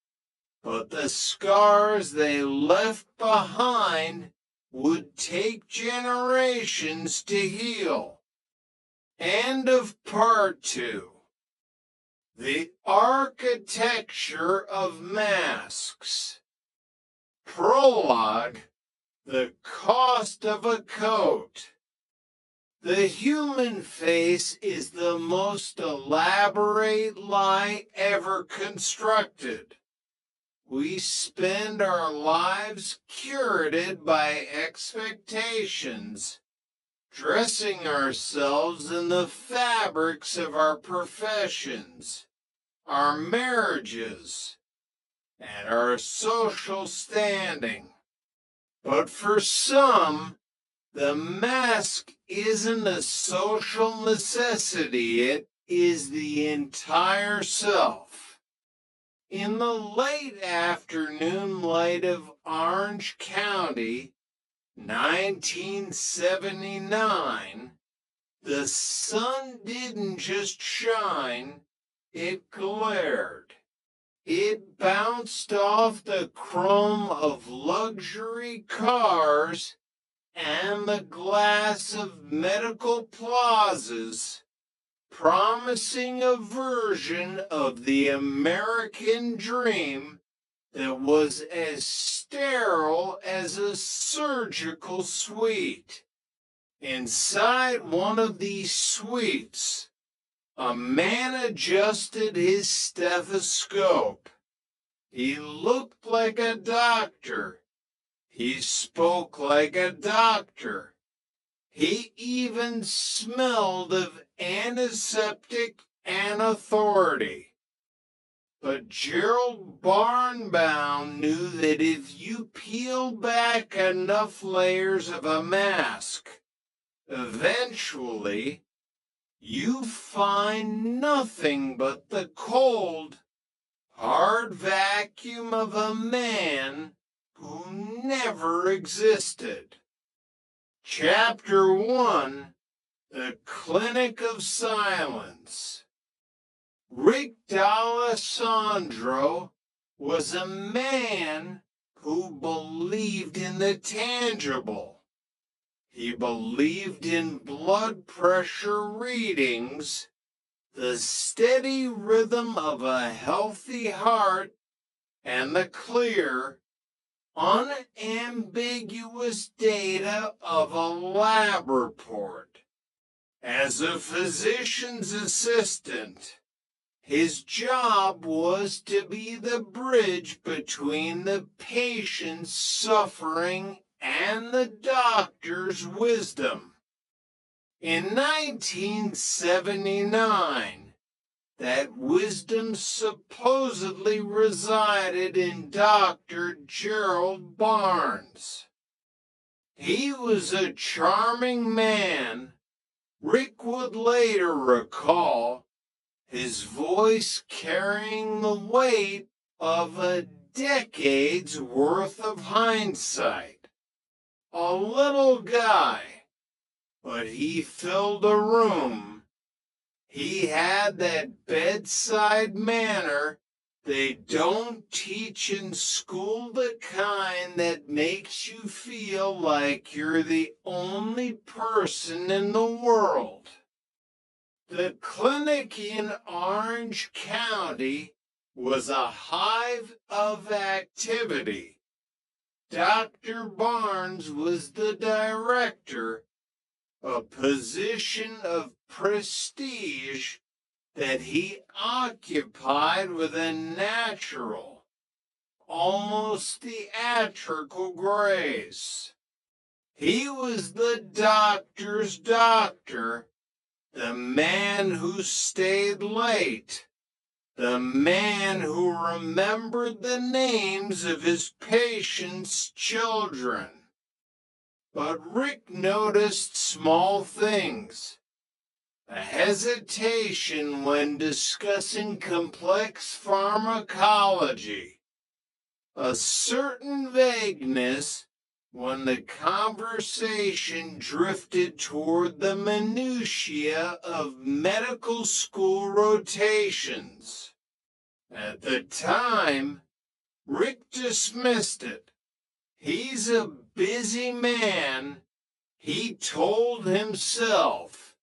but the scars they left behind would take generations to heal. End of part 2. The architecture of masks. Prologue, the cost of a coat. The human face is the most elaborate lie ever constructed. We spend our lives curated by expectations, dressing ourselves in the fabrics of our professions, our marriages, and our social standing. But for some, the mask isn't a social necessity, it is the entire self. In the late afternoon light of Orange County, 1979, the sun didn't just shine, it glared. It bounced off the chrome of luxury cars and the glass of medical plazas, promising a version of the American dream that was as sterile as a surgical suite. Inside one of these suites, a man adjusted his stethoscope. He looked like a doctor. He spoke like a doctor. He even smelled of antiseptic and authority. But Gerald Barnbaum knew that if you peel back enough layers of a mask, eventually you find nothing but the cold, hard vacuum of a man who never existed. Chapter 1, The Clinic of Silence. Rick D'Alessandro was a man who believed in the tangible. He believed in blood pressure readings, the steady rhythm of a healthy heart, and the clear, unambiguous data of a lab report. As a physician's assistant, his job was to be the bridge between the patient's suffering and the doctor's wisdom. In 1979, that wisdom supposedly resided in Dr. Gerald Barnes. He was a charming man. Rick would later recall, his voice carrying the weight of a decade's worth of hindsight. A little guy, but he filled a room. He had that bedside manner they don't teach in school, the kind that makes you feel like you're the only person in the world. The clinic in Orange County was a hive of activity. Dr. Barnes was the director, a position of prestige that he occupied with a natural, almost theatrical grace. He was the doctor's doctor, the man who stayed late, the man who remembered the names of his patients' children. But Rick noticed small things. A hesitation when discussing complex pharmacology. A certain vagueness when the conversation drifted toward the minutiae of medical school rotations. At the time, Rick dismissed it. He's a busy man, he told himself.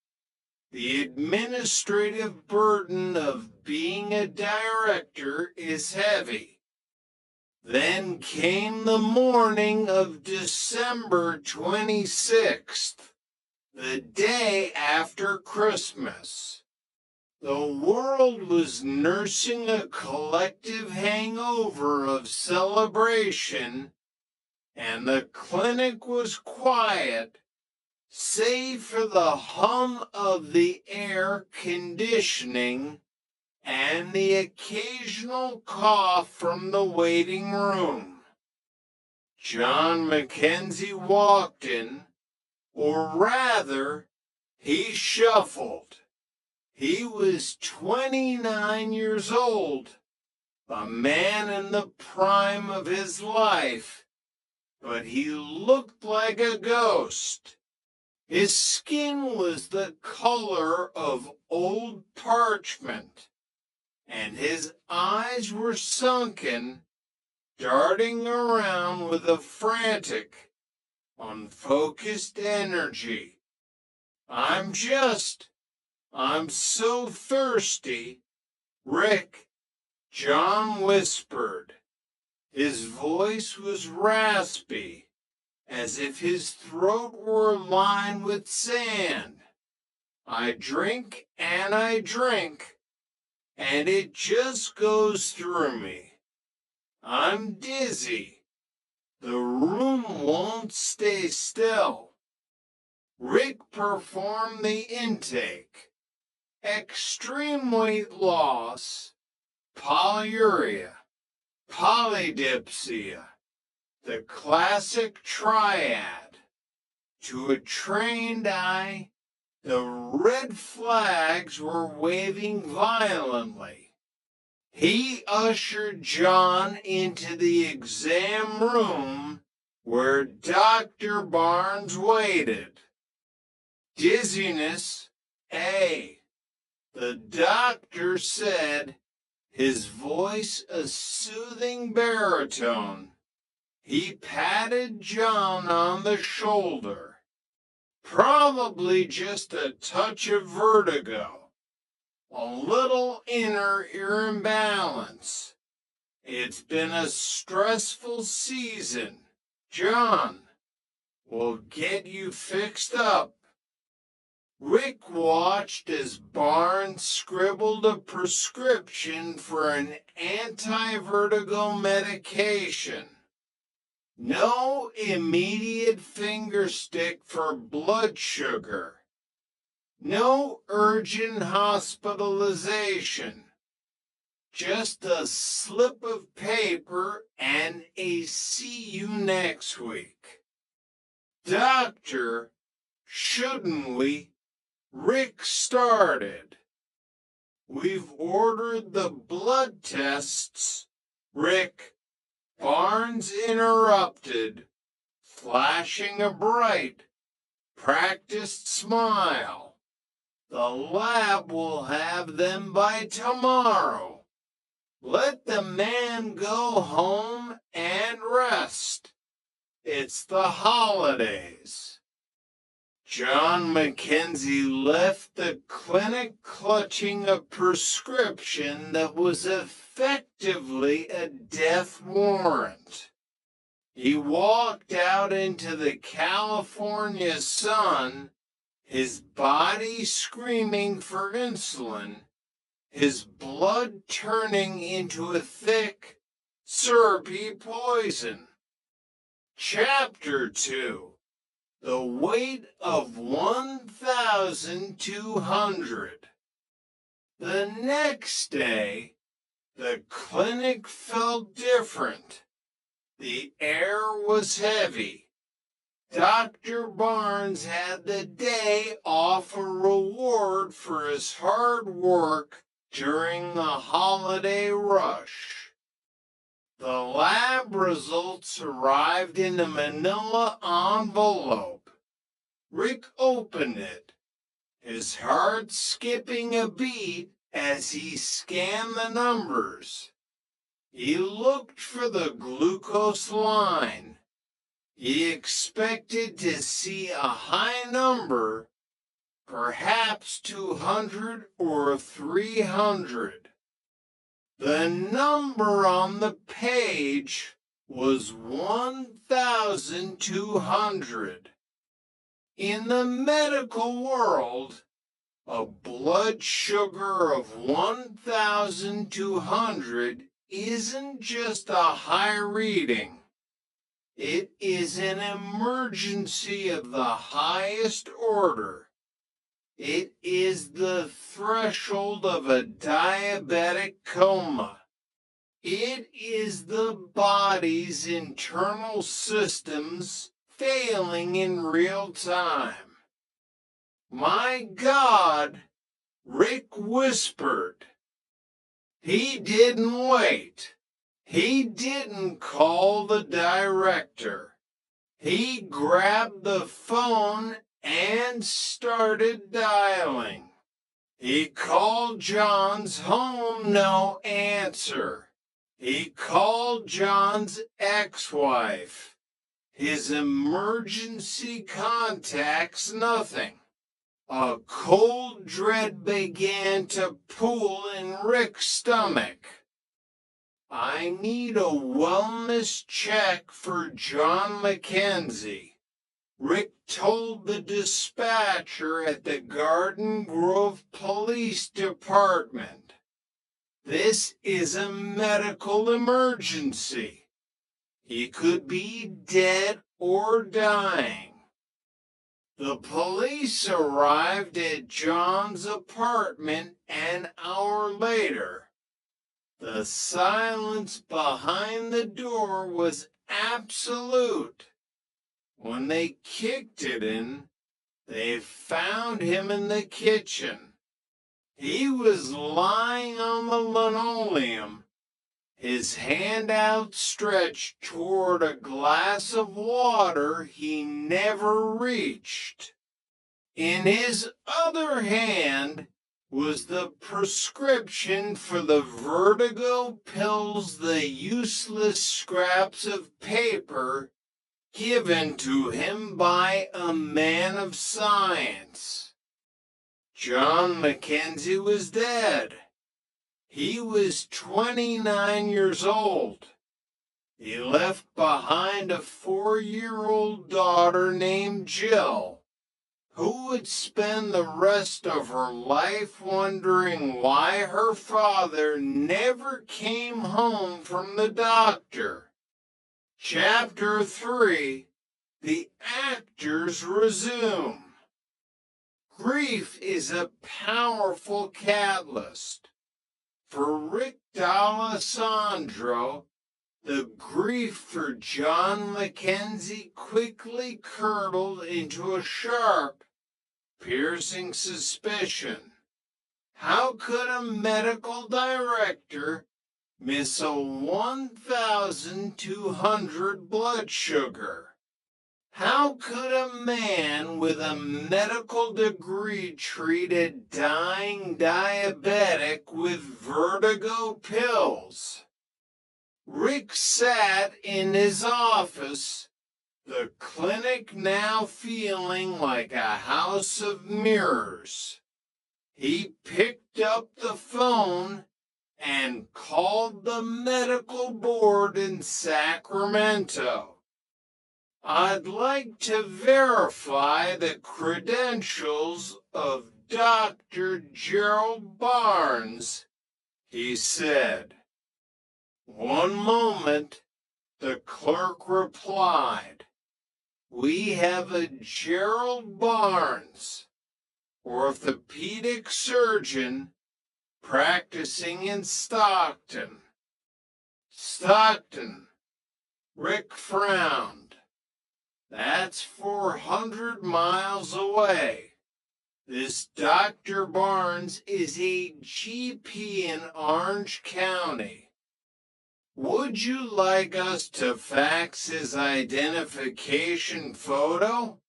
The administrative burden of being a director is heavy. Then came the morning of December 26th, the day after Christmas. The world was nursing a collective hangover of celebration, and the clinic was quiet, save for the hum of the air conditioning and the occasional cough from the waiting room. John Mackenzie walked in, or rather, he shuffled. He was 29 years old, a man in the prime of his life, but he looked like a ghost. His skin was the color of old parchment, and his eyes were sunken, darting around with a frantic, unfocused energy. I'm so thirsty, Rick, John whispered. His voice was raspy, as if his throat were lined with sand. I drink, and it just goes through me. I'm dizzy. The room won't stay still. Rick performed the intake. Extreme weight loss, polyuria, polydipsia, the classic triad. To a trained eye, the red flags were waving violently. He ushered John into the exam room where Dr. Barnes waited. Dizziness, A. The doctor said, his voice a soothing baritone. He patted John on the shoulder. Probably just a touch of vertigo. A little inner ear imbalance. It's been a stressful season. John, we'll get you fixed up. Rick watched as Barnes scribbled a prescription for an anti-vertigo medication. No immediate finger stick for blood sugar. No urgent hospitalization. Just a slip of paper and a see you next week. Doctor, shouldn't we? Rick started. We've ordered the blood tests. Rick, Barnes interrupted, flashing a bright, practiced smile. The lab will have them by tomorrow. Let the man go home and rest. It's the holidays. John Mackenzie left the clinic clutching a prescription that was effectively a death warrant. He walked out into the California sun, his body screaming for insulin, his blood turning into a thick, syrupy poison. Chapter 2. The weight of 1,200. The next day, the clinic felt different. The air was heavy. Dr. Barnes had the day off a reward for his hard work during the holiday rush. The lab results arrived in a manila envelope. Rick opened it, his heart skipping a beat as he scanned the numbers. He looked for the glucose line. He expected to see a high number, perhaps 200 or 300. The number on the page was 1,200. In the medical world, a blood sugar of 1,200 isn't just a high reading. It is an emergency of the highest order. It is the threshold of a diabetic coma. It is the body's internal systems failing in real time. My God, Rick whispered. He didn't wait. He didn't call the director. He grabbed the phone and started dialing. He called John's home, no answer. He called John's ex-wife. His emergency contacts, nothing. A cold dread began to pool in Rick's stomach. I need a wellness check for John Mackenzie, Rick told the dispatcher at the Garden Grove Police Department. This is a medical emergency. He could be dead or dying. The police arrived at John's apartment an hour later. The silence behind the door was absolute. When they kicked it in, they found him in the kitchen. He was lying on the linoleum, his hand outstretched toward a glass of water he never reached. In his other hand was the prescription for the vertigo pills, the useless scraps of paper given to him by a man of science. John Mackenzie was dead. He was 29 years old. He left behind a 4-year-old daughter named Jill, who would spend the rest of her life wondering why her father never came home from the doctor. Chapter 3, The Actors Resume. Grief is a powerful catalyst. For Rick D'Alessandro, the grief for John Mackenzie quickly curdled into a sharp, piercing suspicion. How could a medical director miss a 1,200 blood sugar? How could a man with a medical degree treat a dying diabetic with vertigo pills? Rick sat in his office, the clinic now feeling like a house of mirrors. He picked up the phone and called the medical board in Sacramento. I'd like to verify the credentials of Dr. Gerald Barnes, he said. One moment, the clerk replied. We have a Gerald Barnes, orthopedic surgeon, practicing in Stockton. Stockton. Rick frowned. That's 400 miles away. This Dr. Barnes is a GP in Orange County. Would you like us to fax his identification photo?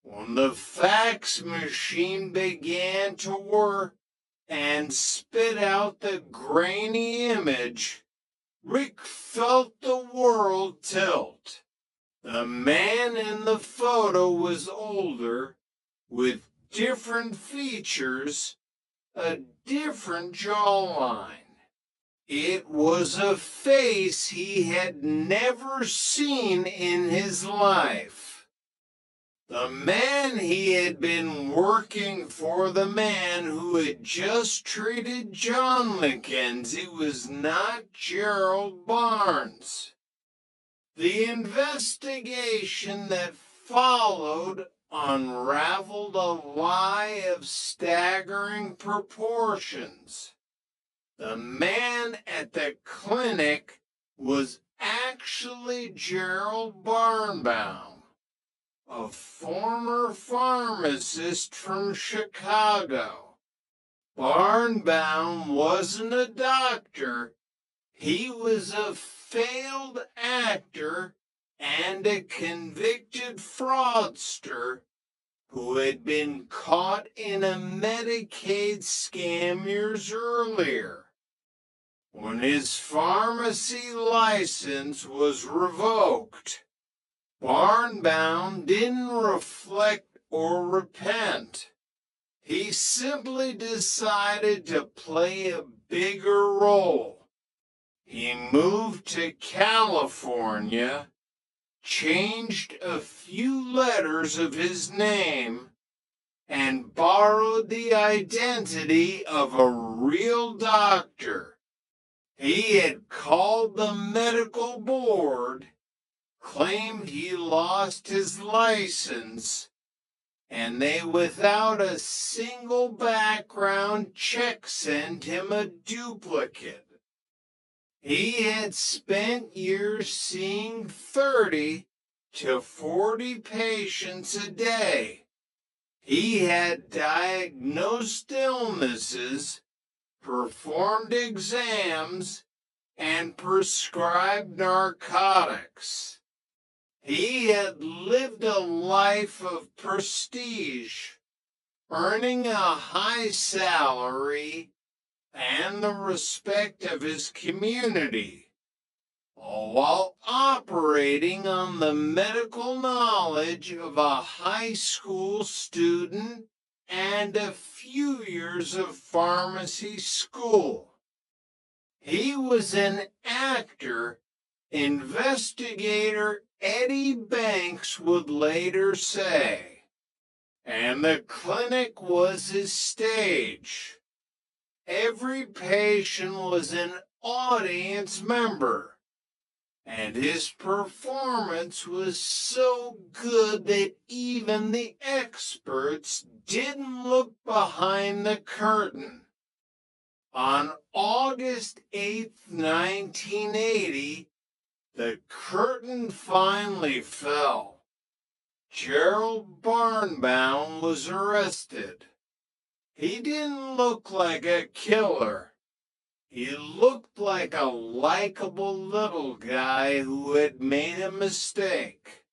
When the fax machine began to work and spit out the grainy image, Rick felt the world tilt. The man in the photo was older, with different features, a different jawline. It was a face he had never seen in his life. The man he had been working for, the man who had just treated John Mackenzie, was not Gerald Barnes. The investigation that followed unraveled a lie of staggering proportions. The man at the clinic was actually Gerald Barnbaum, a former pharmacist from Chicago. Barnbaum wasn't a doctor. He was a failed actor and a convicted fraudster who had been caught in a Medicaid scam years earlier, when his pharmacy license was revoked. Barnbaum didn't reflect or repent. He simply decided to play a bigger role. He moved to California, changed a few letters of his name, and borrowed the identity of a real doctor. He had called the medical board, claimed he lost his license, and they, without a single background check, sent him a duplicate. He had spent years seeing 30 to 40 patients a day. He had diagnosed illnesses, performed exams, and prescribed narcotics. He had lived a life of prestige, earning a high salary and the respect of his community, all while operating on the medical knowledge of a high school student and a few years of pharmacy school. He was an actor, investigator Eddie Banks would later say, and the clinic was his stage. Every patient was an audience member, and his performance was so good that even the experts didn't look behind the curtain. On August 8, 1980, the curtain finally fell. Gerald Barnbaum was arrested. He didn't look like a killer. He looked like a likable little guy who had made a mistake.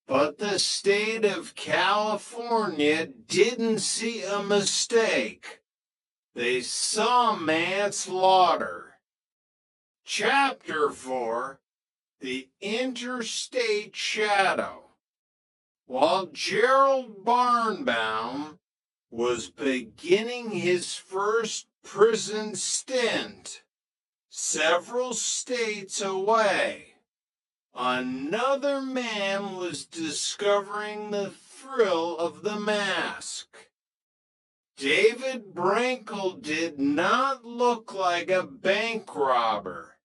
But the state of California didn't see a mistake. They saw manslaughter. Chapter 4, The Interstate Shadow. While Gerald Barnbaum was beginning his first prison stint several states away, another man was discovering the thrill of the mask. David Brankel did not look like a bank robber.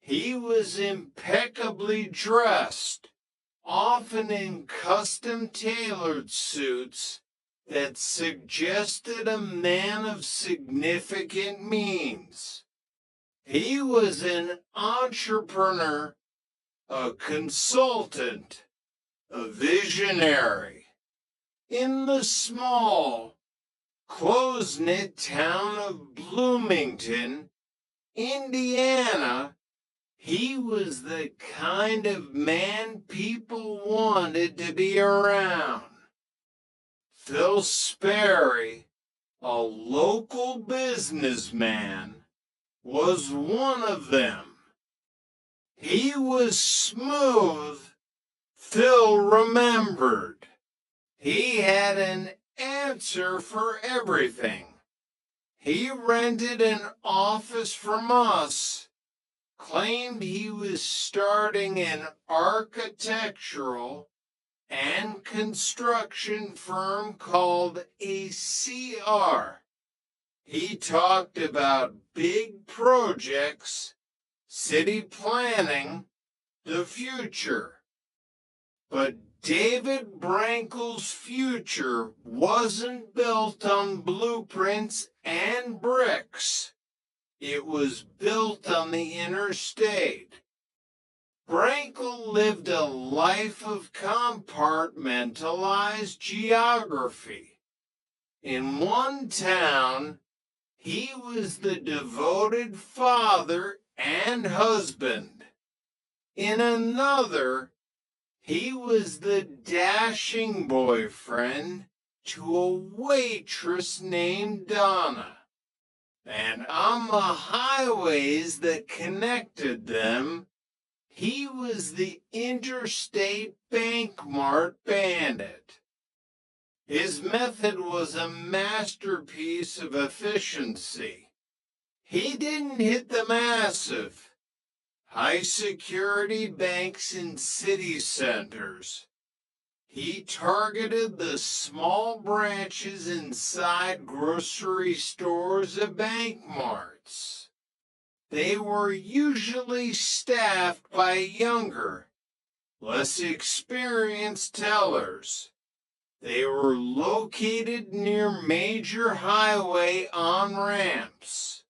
He was impeccably dressed, often in custom-tailored suits that suggested a man of significant means. He was an entrepreneur, a consultant, a visionary. In the small, close-knit town of Bloomington, Indiana, he was the kind of man people wanted to be around. Phil Sperry, a local businessman, was one of them. He was smooth, Phil remembered. He had an answer for everything. He rented an office from us, claimed he was starting an architectural and construction firm called ACR. He talked about big projects, city planning, the future. But David Brankel's future wasn't built on blueprints and bricks. It was built on the interstate. Brankel lived a life of compartmentalized geography. In one town, he was the devoted father and husband. In another, he was the dashing boyfriend to a waitress named Donna. And on the highways that connected them, he was the interstate bankmart bandit. His method was a masterpiece of efficiency. He didn't hit the massive, high-security banks in city centers. He targeted the small branches inside grocery stores and bankmarts. They were usually staffed by younger, less experienced tellers. They were located near major highway on-ramps.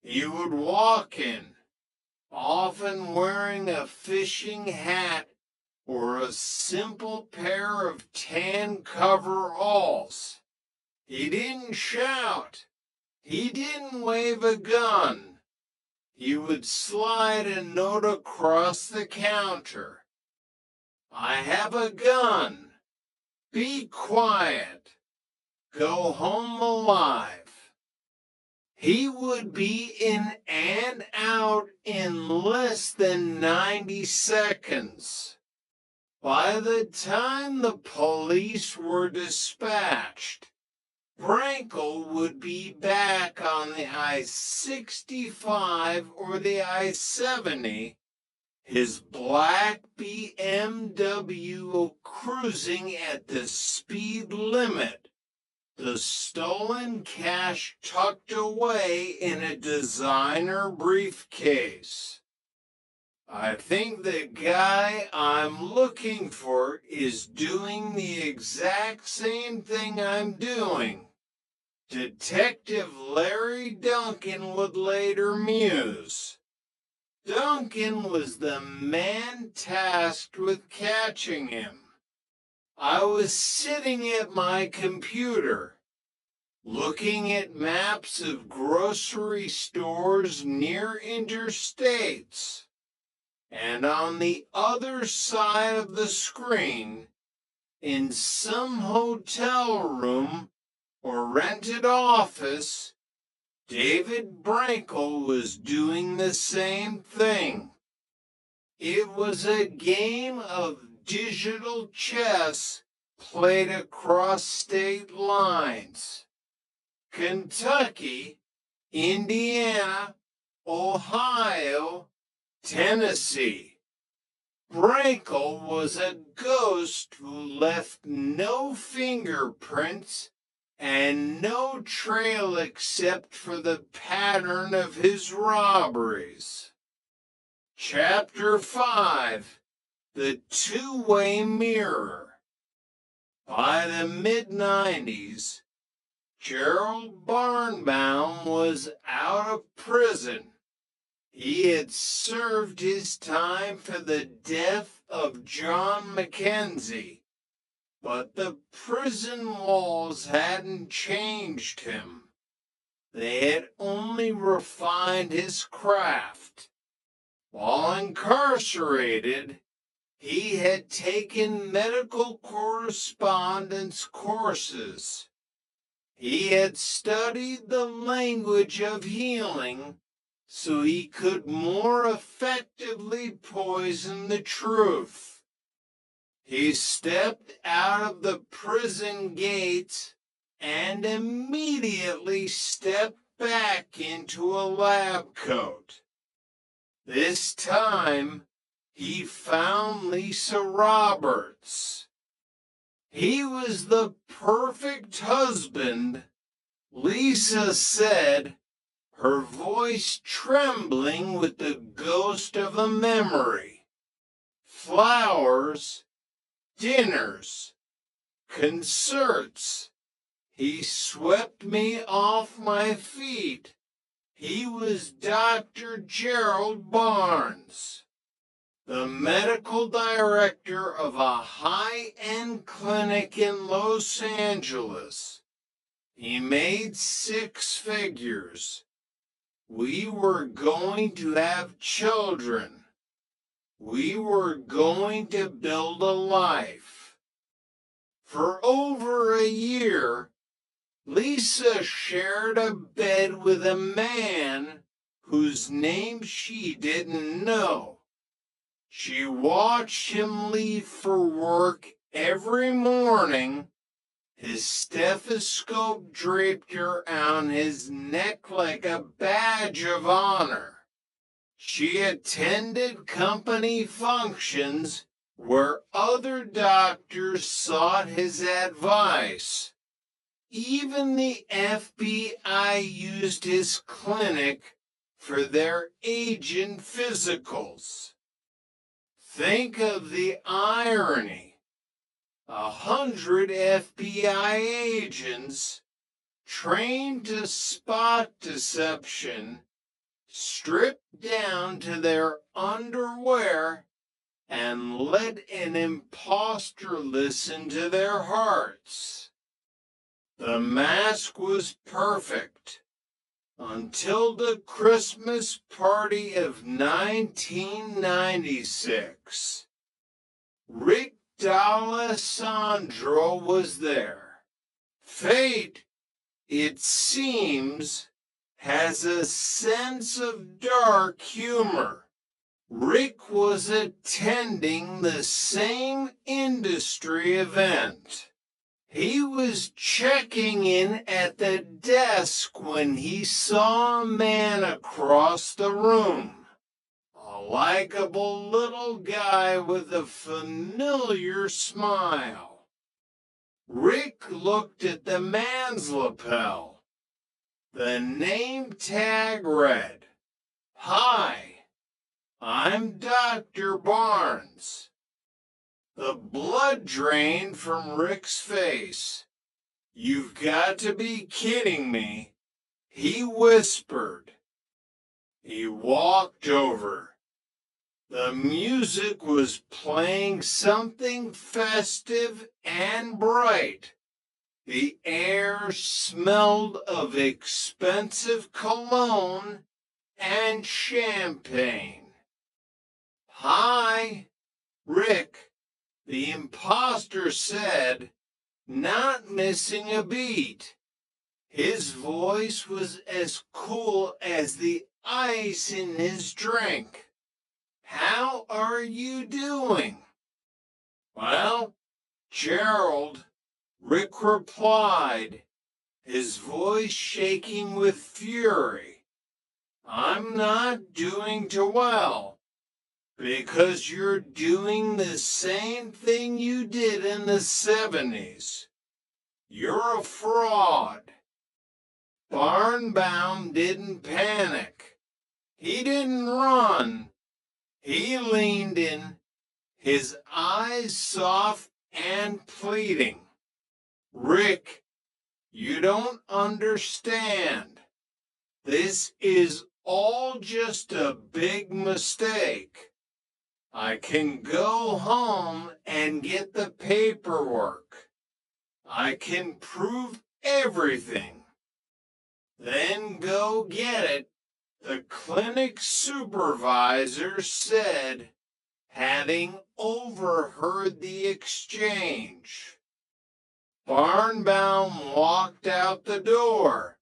He would walk in, often wearing a fishing hat or a simple pair of tan coveralls. He didn't shout. He didn't wave a gun. He would slide a note across the counter. I have a gun. Be quiet. Go home alive. He would be in and out in less than 90 seconds. By the time the police were dispatched, Brankel would be back on the I-65 or the I-70, his black BMW cruising at the speed limit, the stolen cash tucked away in a designer briefcase. I think the guy I'm looking for is doing the exact same thing I'm doing. Detective Larry Duncan would later muse. Duncan was the man tasked with catching him. I was sitting at my computer, looking at maps of grocery stores near interstates. And on the other side of the screen, in some hotel room or rented office, David Brankel was doing the same thing. It was a game of digital chess played across state lines. Kentucky, Indiana, Ohio, Tennessee. Brankel was a ghost who left no fingerprints and no trail except for the pattern of his robberies. Chapter 5, The Two-Way Mirror. By the mid-90s, Gerald Barnbaum was out of prison. He had served his time for the death of John Mackenzie, but the prison walls hadn't changed him. They had only refined his craft. While incarcerated, he had taken medical correspondence courses. He had studied the language of healing so he could more effectively poison the truth. He stepped out of the prison gates and immediately stepped back into a lab coat. This time, he found Lisa Roberts. He was the perfect husband, Lisa said, her voice trembling with the ghost of a memory. Flowers, dinners, concerts. He swept me off my feet. He was Dr. Gerald Barnes, the medical director of a high-end clinic in Los Angeles. He made 6 figures. We were going to have children. We were going to build a life. For over a year, Lisa shared a bed with a man whose name she didn't know. She watched him leave for work every morning, his stethoscope draped around his neck like a badge of honor. She attended company functions where other doctors sought his advice. Even the FBI used his clinic for their agent physicals. Think of the irony. 100 FBI agents trained to spot deception, stripped down to their underwear, and let an impostor listen to their hearts. The mask was perfect until the Christmas party of 1996. Rick D'Alessandro was there. Fate, it seems, has a sense of dark humor. Rick was attending the same industry event. He was checking in at the desk when he saw a man across the room. A likable little guy with a familiar smile. Rick looked at the man's lapel. The name tag read, "Hi, I'm Dr. Barnes." The blood drained from Rick's face. "You've got to be kidding me," he whispered. He walked over. The music was playing something festive and bright. The air smelled of expensive cologne and champagne. "Hi, Rick," the imposter said, not missing a beat. His voice was as cool as the ice in his drink. "How are you doing?" "Well, Gerald," Rick replied, his voice shaking with fury. "I'm not doing too well, because you're doing the same thing you did in the 70s. You're a fraud." Barnbaum didn't panic. He didn't run. He leaned in, his eyes soft and pleading. "Rick, you don't understand. This is all just a big mistake. I can go home and get the paperwork. I can prove everything. Then go get it," the clinic supervisor said, having overheard the exchange. Barnbaum walked out the door.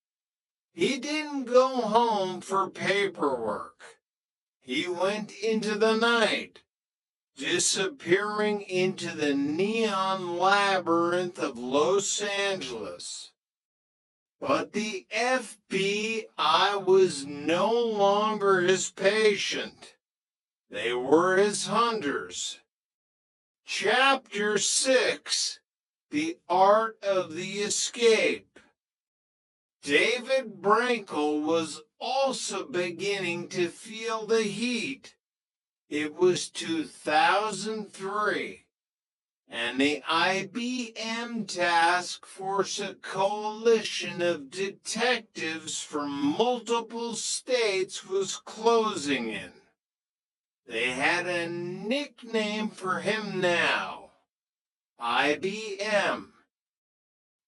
He didn't go home for paperwork. He went into the night disappearing into the neon labyrinth of Los Angeles. But the FBI was no longer his patient. They were his hunters. Chapter 6, The Art of the Escape. David Brankel was also beginning to feel the heat. It was 2003, and the IBM Task Force, a coalition of detectives from multiple states, was closing in. They had a nickname for him now, IBM.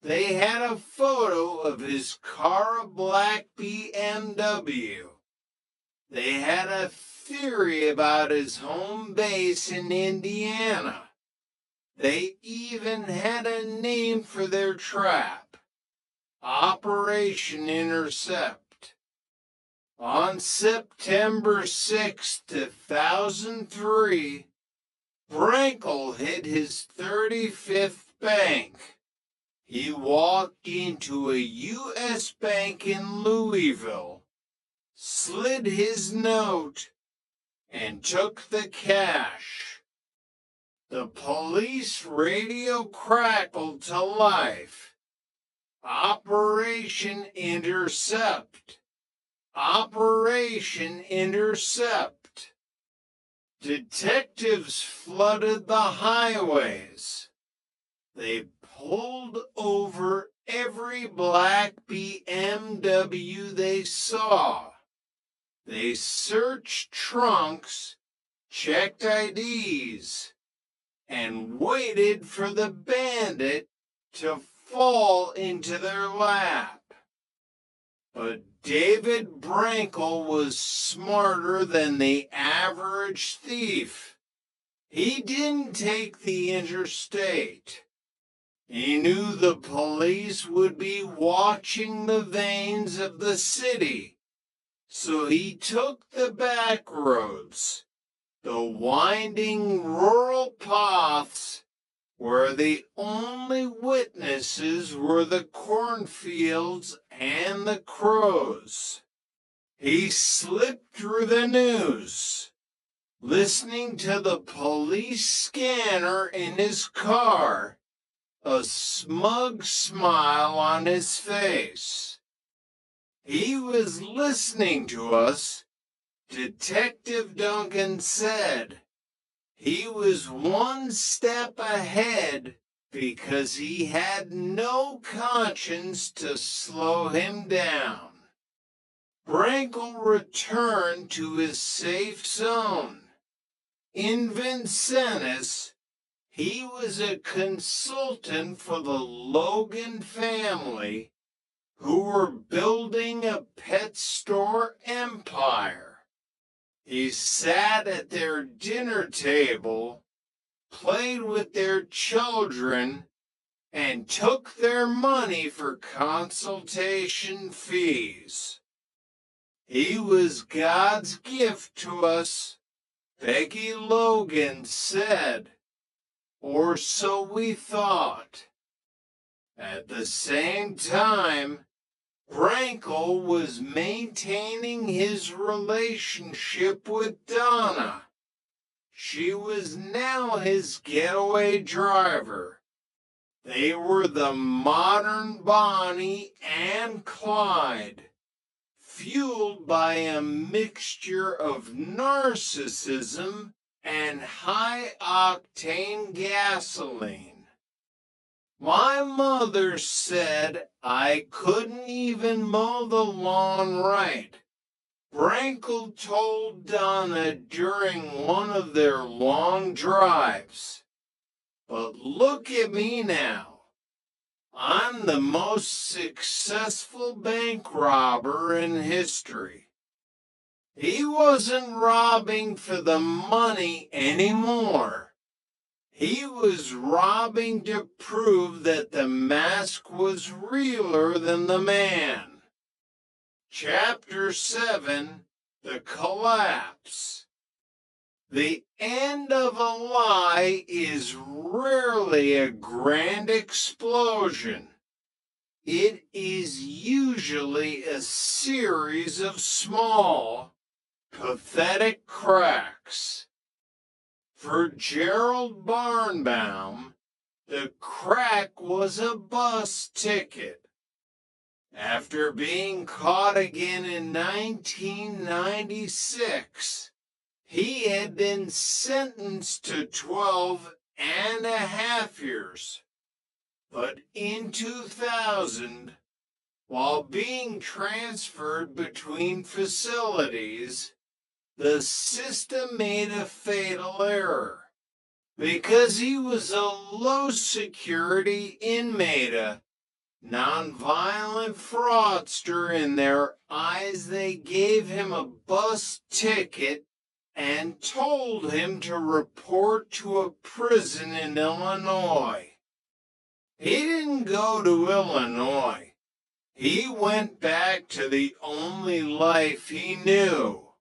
They had a photo of his car, a black BMW. They had a theory about his home base in Indiana. They even had a name for their trap, Operation Intercept. On September 6, 2003, Brankel hit his 35th bank. He walked into a U.S. bank in Louisville, slid his note, and took the cash. The police radio crackled to life. Operation Intercept. Operation Intercept. Detectives flooded the highways. They pulled over every black BMW they saw. They searched trunks, checked IDs, and waited for the bandit to fall into their lap. But David Brankel was smarter than the average thief. He didn't take the interstate. He knew the police would be watching the veins of the city, so he took the back roads, the winding rural paths where the only witnesses were the cornfields and the crows. He slipped through the news, listening to the police scanner in his car, a smug smile on his face. He was listening to us, Detective Duncan said. He was one step ahead because he had no conscience to slow him down. Brankel returned to his safe zone. In Vincennes, he was a consultant for the Logan family, who were building a pet store empire. He sat at their dinner table, played with their children, and took their money for consultation fees. He was God's gift to us, Peggy Logan said, or so we thought. At the same time, Brankel was maintaining his relationship with Donna. She was now his getaway driver. They were the modern Bonnie and Clyde, fueled by a mixture of narcissism and high-octane gasoline. My mother said I couldn't even mow the lawn right. Brankel told Donna during one of their long drives. But look at me now. I'm the most successful bank robber in history. He wasn't robbing for the money anymore. He was robbing to prove that the mask was realer than the man. Chapter 7, The Collapse. The end of a lie is rarely a grand explosion. It is usually a series of small, pathetic cracks. For Gerald Barnbaum, the crack was a bus ticket. After being caught again in 1996, he had been sentenced to 12.5 years. But in 2000, while being transferred between facilities, the system made a fatal error. Because he was a low-security inmate, a nonviolent fraudster in their eyes, they gave him a bus ticket and told him to report to a prison in Illinois. He didn't go to Illinois. He went back to the only life he knew.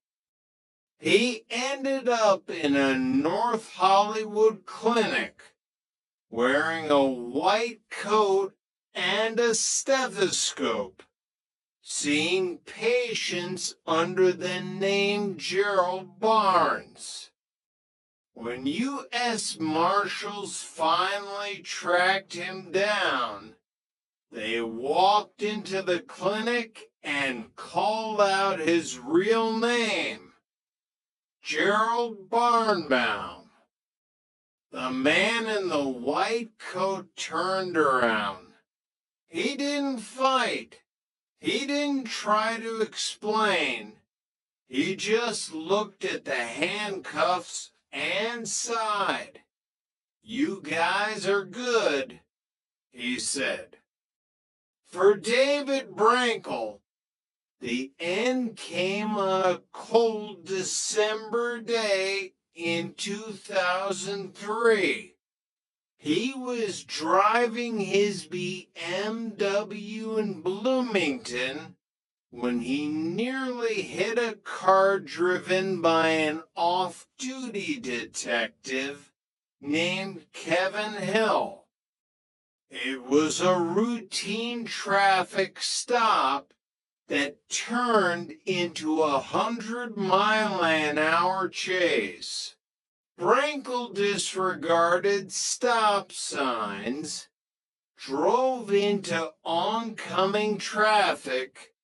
He ended up in a North Hollywood clinic, wearing a white coat and a stethoscope, seeing patients under the name Gerald Barnes. When U.S. Marshals finally tracked him down, they walked into the clinic and called out his real name, Gerald Barnbaum. The man in the white coat turned around. He didn't fight. He didn't try to explain. He just looked at the handcuffs and sighed. "You guys are good," he said. For David Brankel, the end came on a cold December day in 2003. He was driving his BMW in Bloomington when he nearly hit a car driven by an off-duty detective named Kevin Hill. It was a routine traffic stop that turned into a 100-mile-an-hour chase. Brankel disregarded stop signs, drove into oncoming traffic,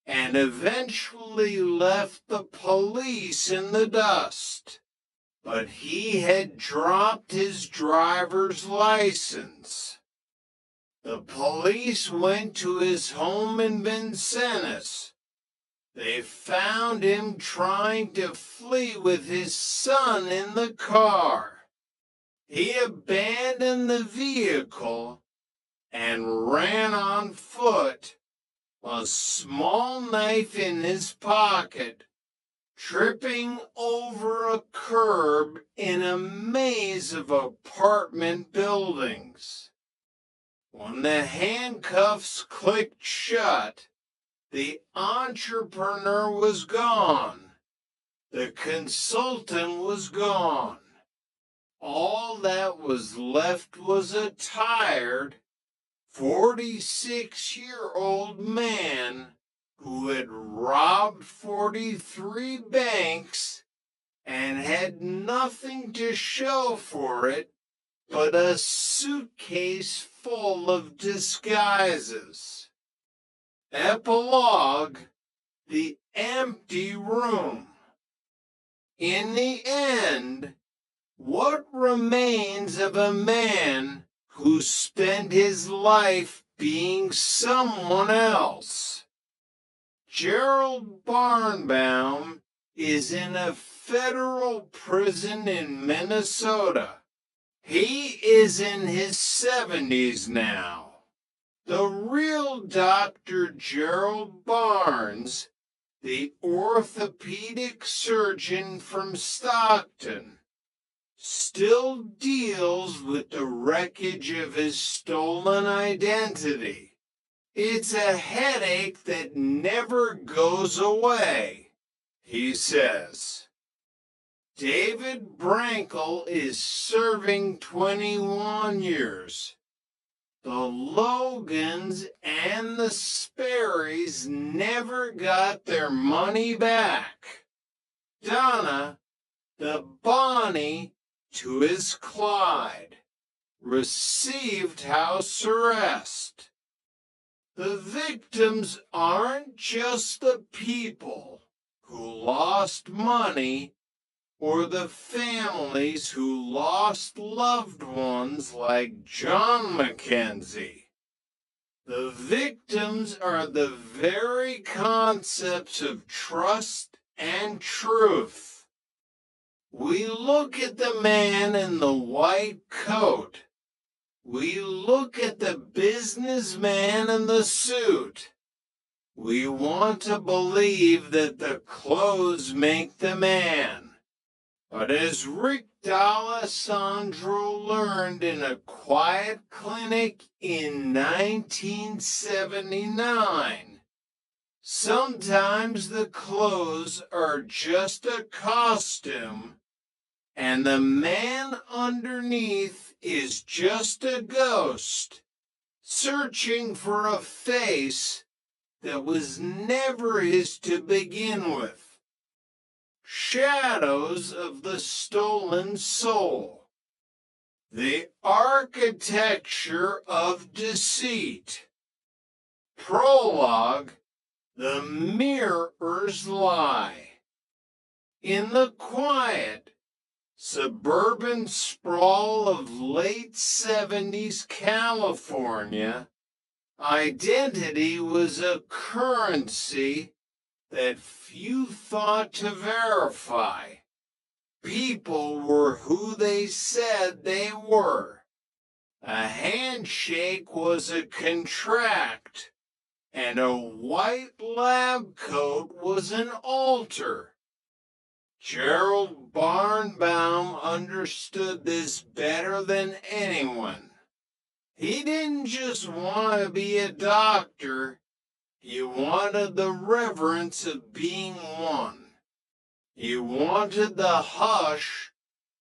and eventually left the police in the dust. But he had dropped his driver's license. The police went to his home in Vincennes. They found him trying to flee with his son in the car. He abandoned the vehicle and ran on foot, a small knife in his pocket, tripping over a curb in a maze of apartment buildings. When the handcuffs clicked shut, the entrepreneur was gone. The consultant was gone. All that was left was a tired, 46-year-old man who had robbed 43 banks and had nothing to show for it but a suitcase full of disguises. Epilogue: the empty room. In the end, what remains of a man who spent his life being someone else? Gerald Barnbaum is in a federal prison in Minnesota. He is in his 70s now. The real Dr. Gerald Barnes, the orthopedic surgeon from Stockton, still deals with the wreckage of his stolen identity. It's a headache that never goes away, he says. David Brankel is serving 21 years. The Logans and the Sperrys never got their money back. Donna, the Bonnie to his Clyde, received house arrest. The victims aren't just the people who lost money or the families who lost loved ones like John Mackenzie. The victims are the very concepts of trust and truth. We look at the man in the white coat. We look at the businessman in the suit. We want to believe that the clothes make the man. But as Rick D'Alessandro learned in a quiet clinic in 1979, sometimes the clothes are just a costume, and the man underneath is just a ghost, searching for a face that was never his to begin with. Shadows of the Stolen Soul. The Architecture of Deceit. Prologue, The Mirror's Lie. In the quiet, suburban sprawl of late 70s California, identity was a currency that few thought to verify. People were who they said they were. A handshake was a contract, and a white lab coat was an altar. Gerald Barnbaum understood this better than anyone. He didn't just want to be a doctor. He wanted the reverence of being one. He wanted the hush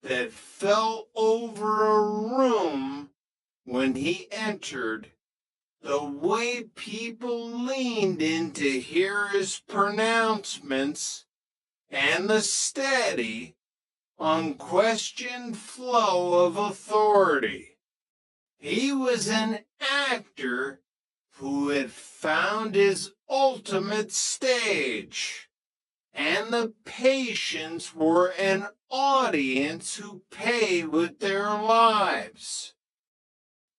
that fell over a room when he entered, the way people leaned in to hear his pronouncements, and the steady, unquestioned flow of authority. He was an actor who had found his ultimate stage, and the patients were an audience who paid with their lives.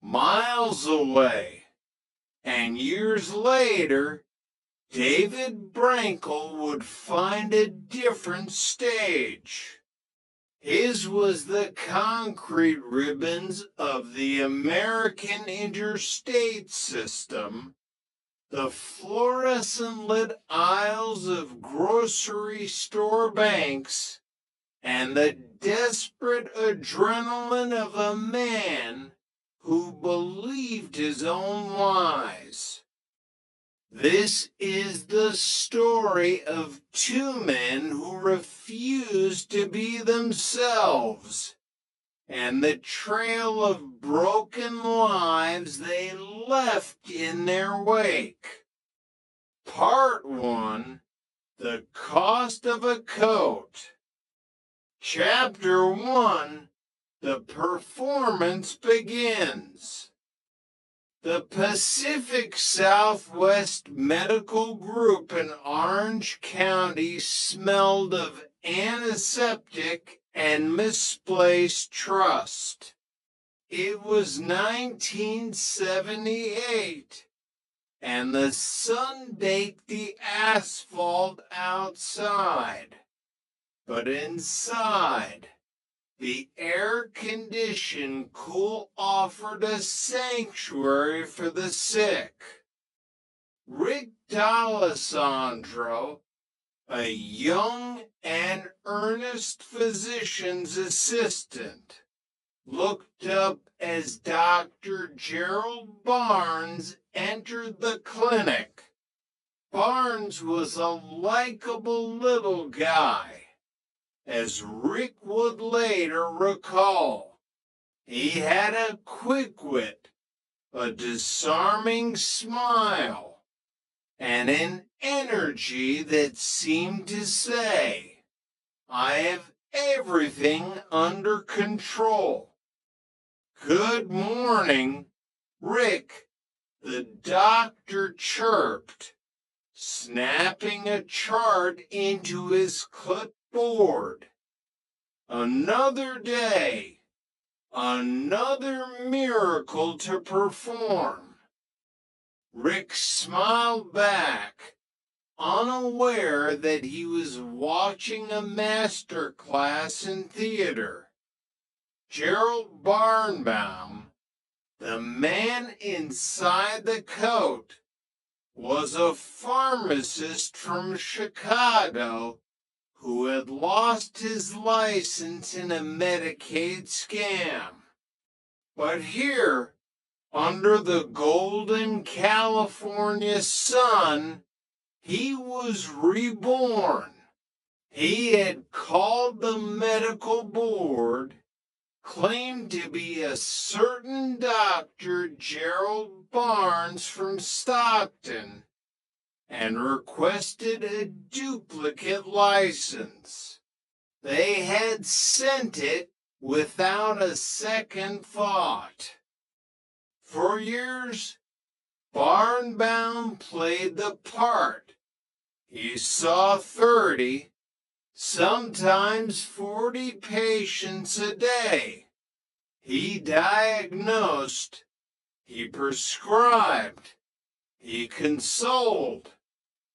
Miles away, and years later, David Brankel would find a different stage. His was the concrete ribbons of the American interstate system, the fluorescent lit aisles of grocery store banks, and the desperate adrenaline of a man who believed his own lies. This is the story of two men who refused to be themselves, and the trail of broken lives they left in their wake. Part 1, The Cost of a Coat. Chapter 1, The Performance Begins. The Pacific Southwest Medical Group in Orange County smelled of antiseptic and misplaced trust. It was 1978, and the sun baked the asphalt outside. But inside, the air-conditioned cool offered a sanctuary for the sick. Rick D'Alessandro, a young and earnest physician's assistant, looked up as Dr. Gerald Barnes entered the clinic. Barnes was a likable little guy. as Rick would later recall. He had a quick wit, a disarming smile, and an energy that seemed to say, "I have everything under control." "Good morning, Rick," the doctor chirped, snapping a chart into his clipboard. Another day, another miracle to perform. Rick smiled back, unaware that he was watching a master class in theater. Gerald Barnbaum, the man inside the coat, was a pharmacist from Chicago who had lost his license in a Medicaid scam. But here, under the golden California sun, he was reborn. He had called the medical board, claimed to be a certain Dr. Gerald Barnes from Stockton, and requested a duplicate license. They had sent it without a second thought. For years, Barnbaum played the part. He saw 30, sometimes 40 patients a day. He diagnosed, he prescribed, he consoled.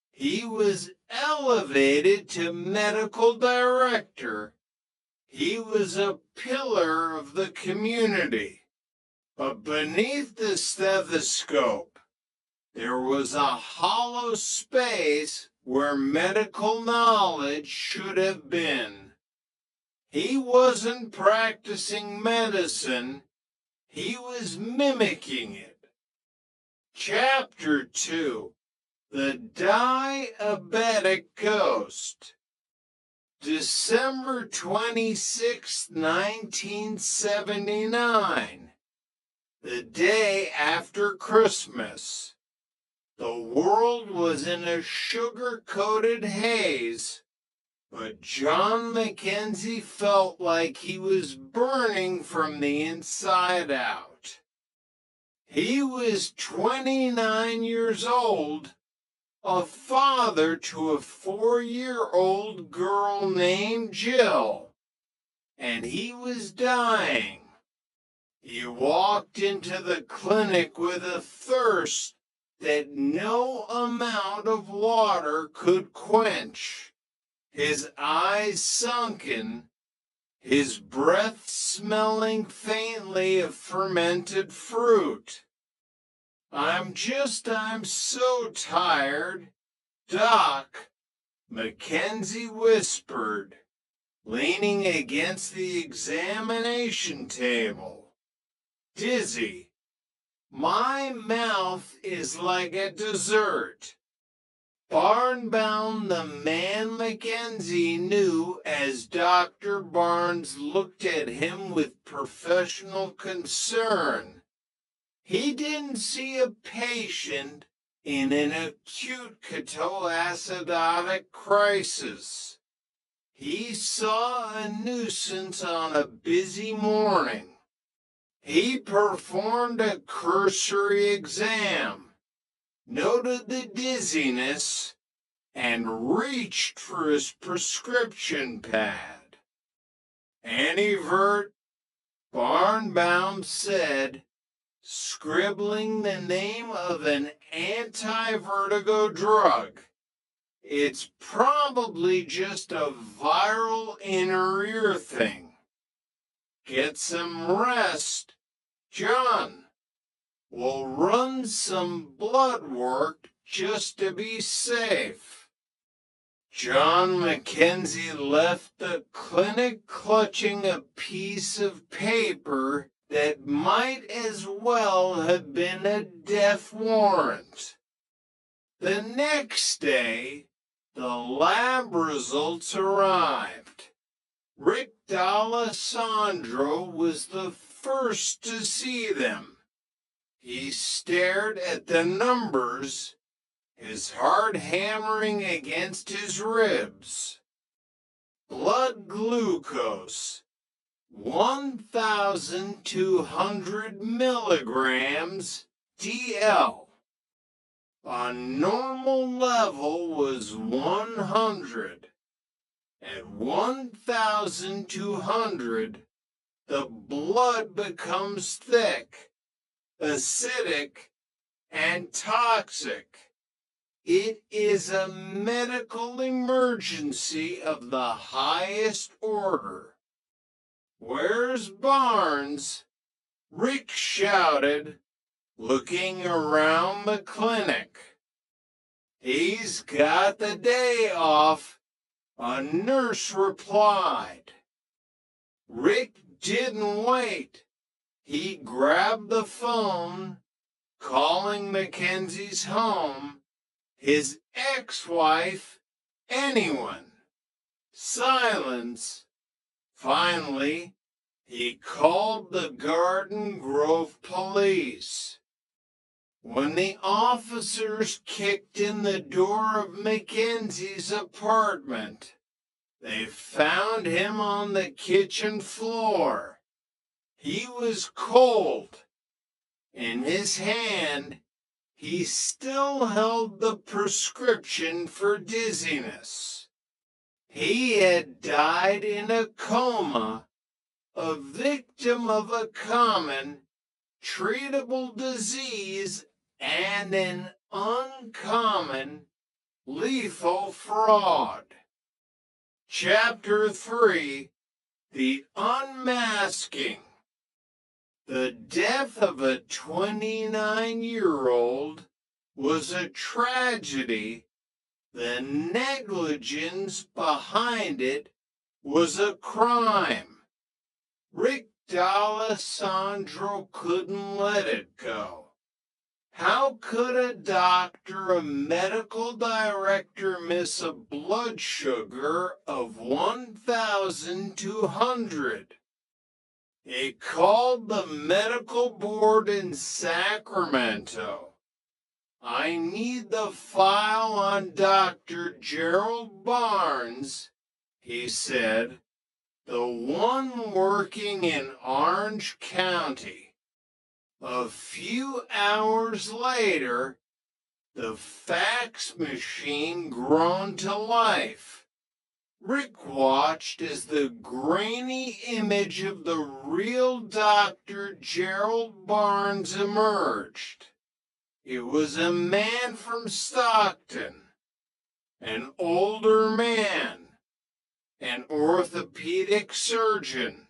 He was elevated to medical director. He was a pillar of the community. But beneath the stethoscope, there was a hollow space where medical knowledge should have been. He wasn't practicing medicine, he was mimicking it. Chapter 2. The Diabetic Ghost. December 26, 1979. The day after Christmas. The world was in a sugar-coated haze, but John Mackenzie felt like he was burning from the inside out. He was 29 years old, a father to a 4-year-old girl named Jill, and he was dying. He walked into the clinic with a thirst that no amount of water could quench, his eyes sunken, his breath smelling faintly of fermented fruit. I'm so tired, Doc," Mackenzie whispered, leaning against the examination table. "Dizzy. My mouth is like a dessert." Barnbaum, the man Mackenzie knew as Dr. Barnes, looked at him with professional concern. He didn't see a patient in an acute ketoacidotic crisis. He saw a nuisance on a busy morning. He performed a cursory exam, noted the dizziness, and reached for his prescription pad. "Antivert," Barnbaum said, scribbling the name of an anti-vertigo drug. "It's probably just a viral inner ear thing. Get some rest, John. We'll run some blood work just to be safe." John Mackenzie left the clinic clutching a piece of paper that might as well have been a death warrant. The next day, the lab results arrived. Rick D'Alessandro was the first to see them. He stared at the numbers, his heart hammering against his ribs. Blood glucose, 1,200 milligrams DL. A normal level was 100. At 1,200, the blood becomes thick, acidic, and toxic. It is a medical emergency of the highest order. "Where's Barnes?" Rick shouted, looking around the clinic. "He's got the day off," a nurse replied. Rick didn't wait. He grabbed the phone, calling Mackenzie's home, his ex-wife, anyone. Silence. Finally, he called the Garden Grove police. When the officers kicked in the door of Mackenzie's apartment, they found him on the kitchen floor. He was cold. In his hand, he still held the prescription for dizziness. He had died in a coma, a victim of a common, treatable disease and an uncommon, lethal fraud. Chapter 3, The Unmasking. The death of a 29-year-old was a tragedy. The negligence behind it was a crime. Rick D'Alessandro couldn't let it go. How could a doctor, a medical director, miss a blood sugar of 1,200? He called the medical board in Sacramento. "I need the file on Dr. Gerald Barnes," he said, "the one working in Orange County." A few hours later, the fax machine groaned to life. Rick watched as the grainy image of the real Dr. Gerald Barnes emerged. It was a man from Stockton, an older man, an orthopedic surgeon,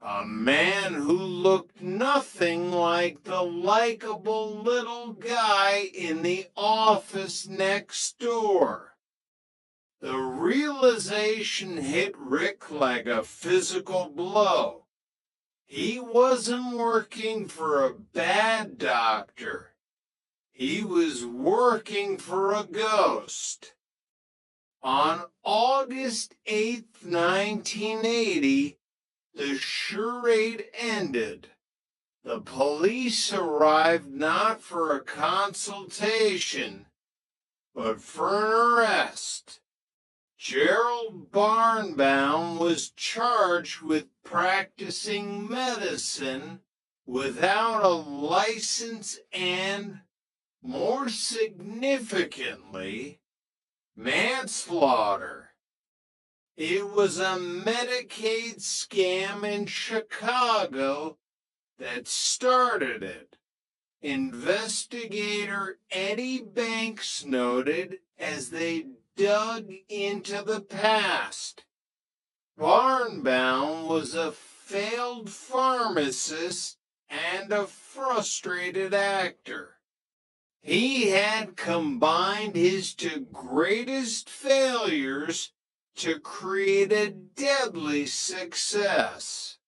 a man who looked nothing like the likable little guy in the office next door. The realization hit Rick like a physical blow. He wasn't working for a bad doctor. He was working for a ghost. On August 8th, 1980, the charade ended. The police arrived not for a consultation, but for an arrest. Gerald Barnbaum was charged with practicing medicine without a license and, more significantly, manslaughter. It was a Medicaid scam in Chicago that started it. Investigator Eddie Banks noted as they dug into the past. Barnbaum was a failed pharmacist and a frustrated actor. He had combined his two greatest failures to create a deadly success.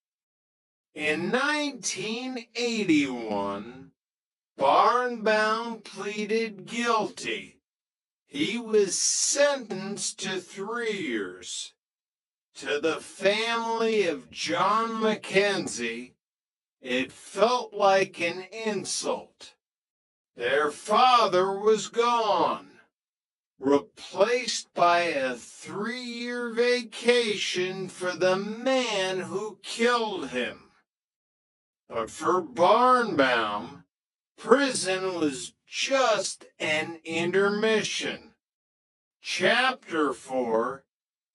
In 1981, Barnbaum pleaded guilty. He was sentenced to 3 years. To the family of John Mackenzie, it felt like an insult. Their father was gone, replaced by a 3-year vacation for the man who killed him. But for Barnbaum, prison was just an intermission. Chapter 4,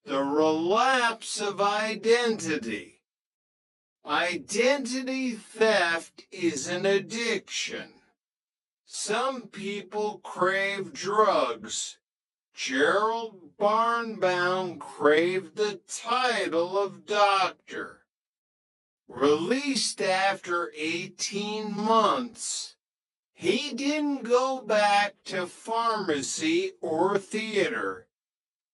The Relapse of Identity. Identity theft is an addiction. Some people crave drugs. Gerald Barnbaum craved the title of doctor. Released after 18 months, he didn't go back to pharmacy or theater.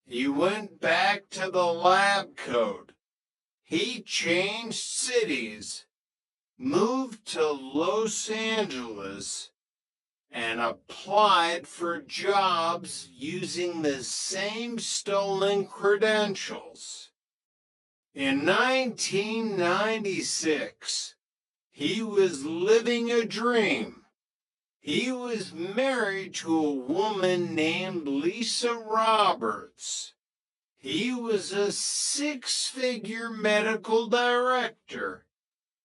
He went back to the lab coat. He changed cities, moved to Los Angeles, and applied for jobs using the same stolen credentials. In 1996, he was living a dream. He was married to a woman named Lisa Roberts. He was a 6-figure medical director.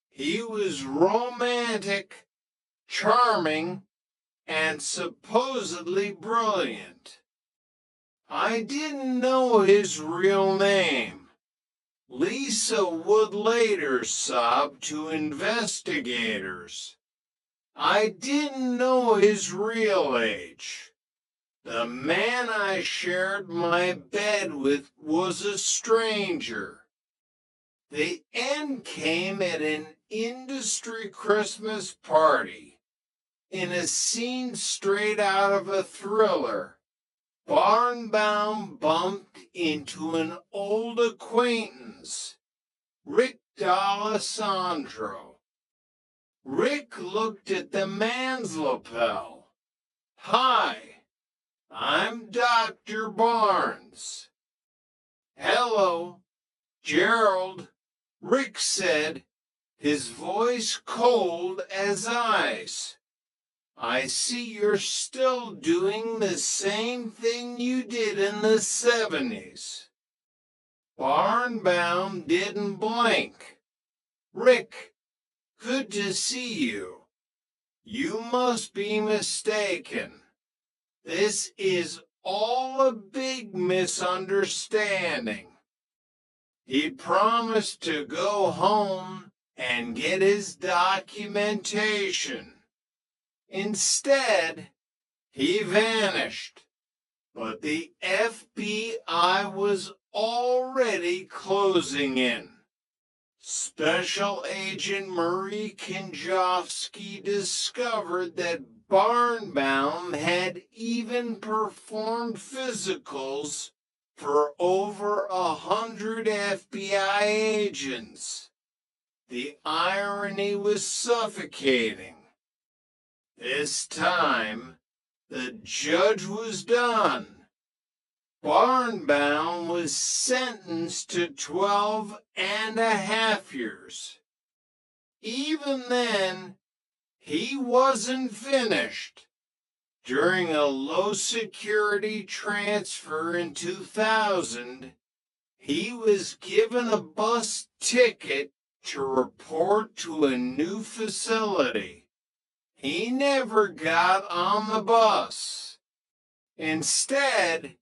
He was romantic, charming, and supposedly brilliant. I didn't know his real name. Lisa would later sob to investigators. I didn't know his real age. The man I shared my bed with was a stranger. The end came at an industry Christmas party. In a scene straight out of a thriller, Barnbaum bumped into an old acquaintance, Rick D'Alessandro. Rick looked at the man's lapel. "Hi, I'm Dr. Barnes." "Hello, Gerald," Rick said, his voice cold as ice. "I see you're still doing the same thing you did in the 70s. Barnbaum didn't blink. "Rick, good to see you. You must be mistaken. This is all a big misunderstanding." He promised to go home and get his documentation. Instead, he vanished. But the FBI was already closing in. Special Agent Marie Kinjofsky discovered that Barnbaum had even performed physicals for over 100 FBI agents. The irony was suffocating. This time, the judge was done. Barnbaum was sentenced to 12.5 years. Even then, he wasn't finished. During a low-security transfer in 2000, he was given a bus ticket to report to a new facility. He never got on the bus. Instead,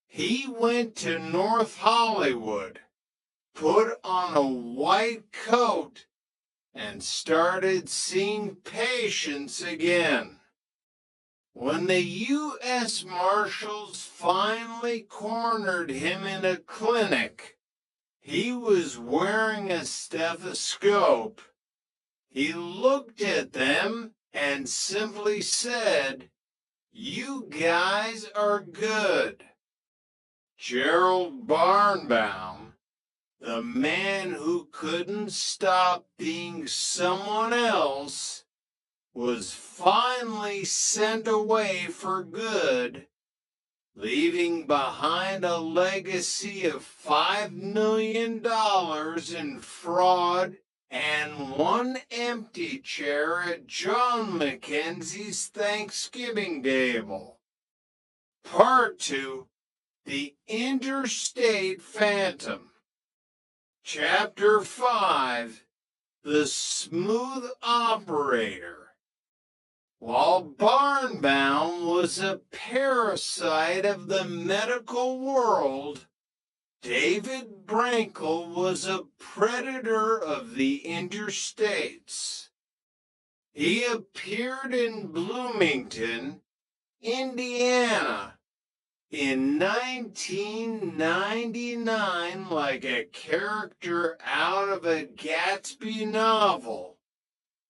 he went to North Hollywood, put on a white coat, and started seeing patients again. When the U.S. Marshals finally cornered him in a clinic, he was wearing a stethoscope. He looked at them and simply said, "You guys are good." Gerald Barnbaum, the man who couldn't stop being someone else, was finally sent away for good, leaving behind a legacy of $5 million in fraud and one empty chair at John Mackenzie's Thanksgiving table. Part 2, The Interstate Phantom. Chapter 5, The Smooth Operator. While Barnbaum was a parasite of the medical world, David Brankel was a predator of the interstates. He appeared in Bloomington, Indiana, in 1999 like a character out of a Gatsby novel.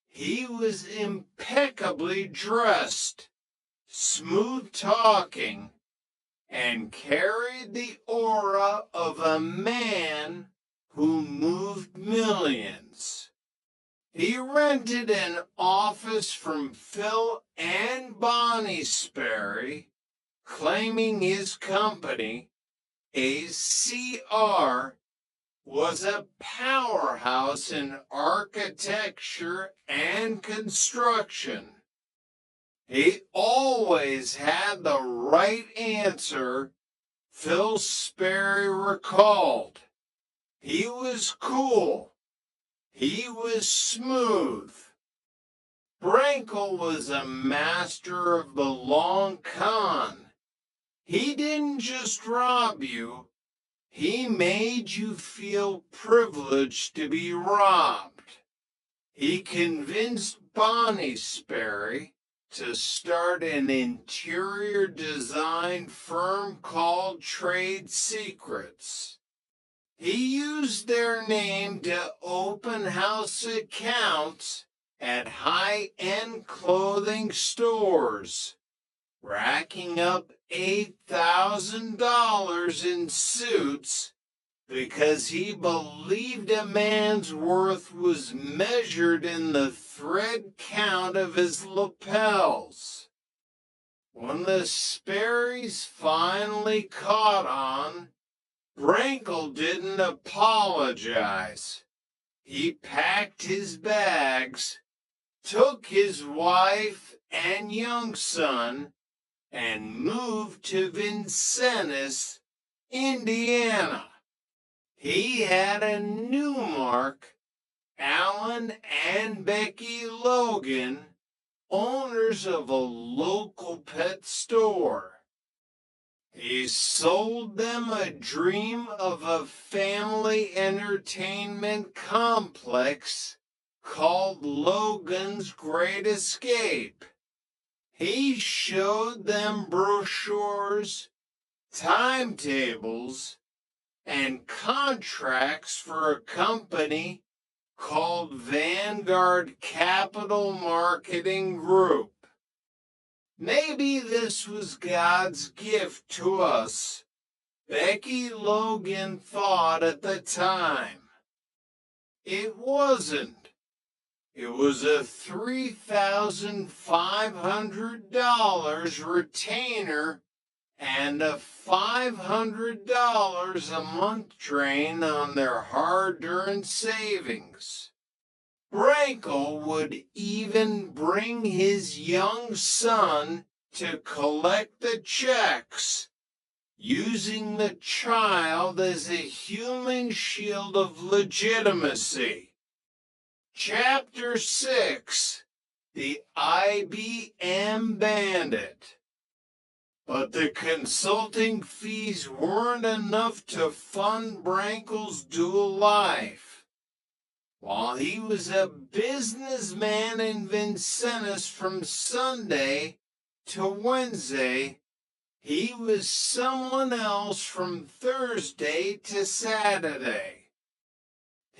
He was impeccably dressed, smooth-talking, and carried the aura of a man who moved millions. He rented an office from Phil and Bonnie Sperry, claiming his company, ACR, was a powerhouse in architecture and construction. He always had the right answer, Phil Sperry recalled. He was cool. He was smooth. Brankel was a master of the long con. He didn't just rob you. He made you feel privileged to be robbed. He convinced Bonnie Sperry to start an interior design firm called Trade Secrets. He used their name to open house accounts at high-end clothing stores, racking up $8,000 in suits because he believed a man's worth was measured in the thread count of his lapels. When the Sperrys finally caught on, Brankel didn't apologize. He packed his bags, took his wife and young son, and moved to Vincennes, Indiana. He had a new mark, Alan and Becky Logan, owners of a local pet store. He sold them a dream of a family entertainment complex called Logan's Great Escape. He showed them brochures, timetables, and contracts for a company called Vanguard Capital Marketing Group. Maybe this was God's gift to us, Becky Logan thought at the time. It wasn't. It was a $3,500 retainer and a $500 a month drain on their hard-earned savings. Brankel would even bring his young son to collect the checks, using the child as a human shield of legitimacy. Chapter 6, The IBM Bandit. But the consulting fees weren't enough to fund Brankel's dual life. While he was a businessman in Vincennes from Sunday to Wednesday, he was someone else from Thursday to Saturday.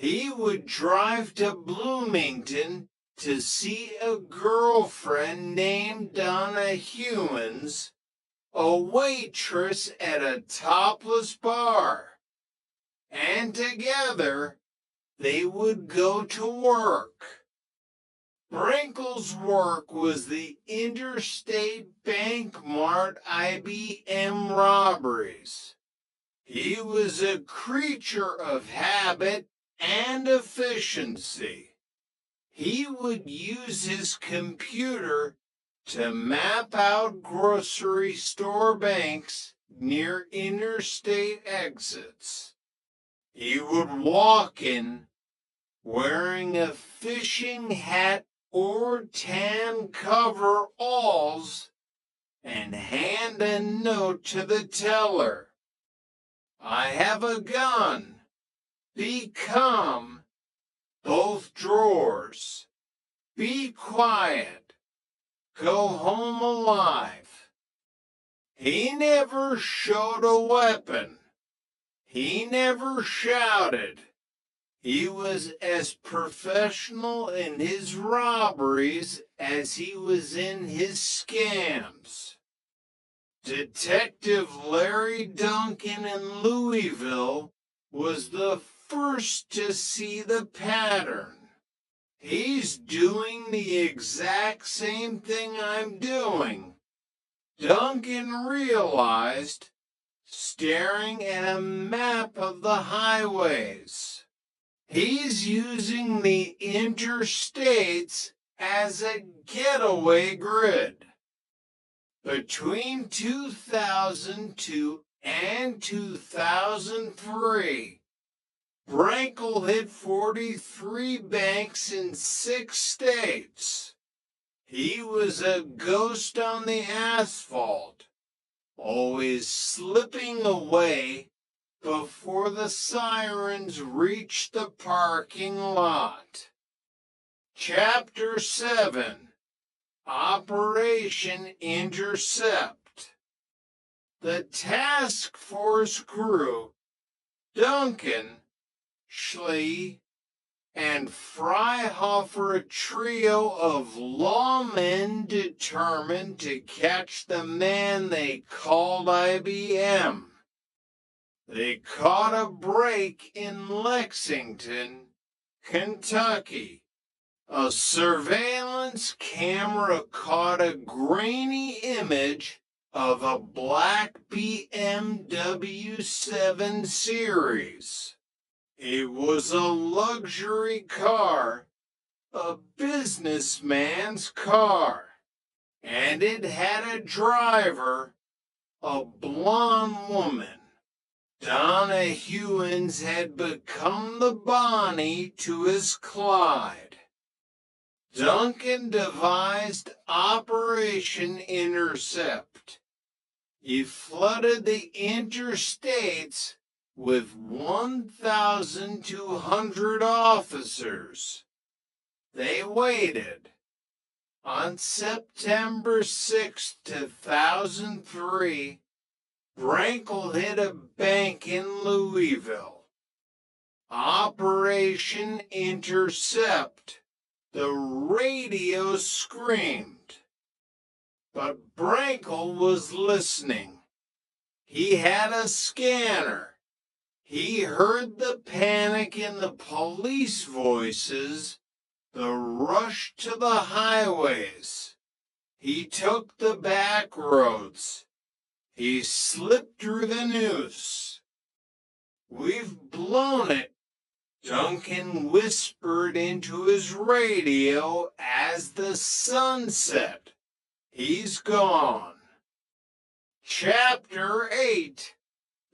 He would drive to Bloomington to see a girlfriend named Donna Humans, a waitress at a topless bar, and together they would go to work. Brinkle's work was the Interstate Bank Mart IBM robberies. He was a creature of habit and efficiency. He would use his computer to map out grocery store banks near interstate exits. He would walk in wearing a fishing hat or tan coveralls and hand a note to the teller. I have a gun. Be calm. Both drawers. Be quiet. Go home alive. He never showed a weapon. He never shouted. He was as professional in his robberies as he was in his scams. Detective Larry Duncan in Louisville was the first to see the pattern. He's doing the exact same thing I'm doing. Duncan realized, staring at a map of the highways. He's using the interstates as a getaway grid. Between 2002 and 2003, Brinkle hit 43 banks in 6 states. He was a ghost on the asphalt, always slipping away before the sirens reached the parking lot. Chapter 7, Operation Intercept. The task force crew, Duncan, Schley, and Freihofer, a trio of lawmen determined to catch the man they called IBM. They caught a break in Lexington, Kentucky. A surveillance camera caught a grainy image of a black BMW 7 Series. It was a luxury car, a businessman's car, and it had a driver, a blonde woman. Donna Hewins had become the Bonnie to his Clyde. Duncan devised Operation Intercept. He flooded the interstates with 1,200 officers. They waited. On September 6, 2003, Brinkle hit a bank in Louisville. Operation Intercept. The radio screamed. But Brinkle was listening. He had a scanner. He heard the panic in the police voices, the rush to the highways. He took the back roads. He slipped through the noose. We've blown it, Duncan whispered into his radio as the sun set. He's gone. Chapter 8,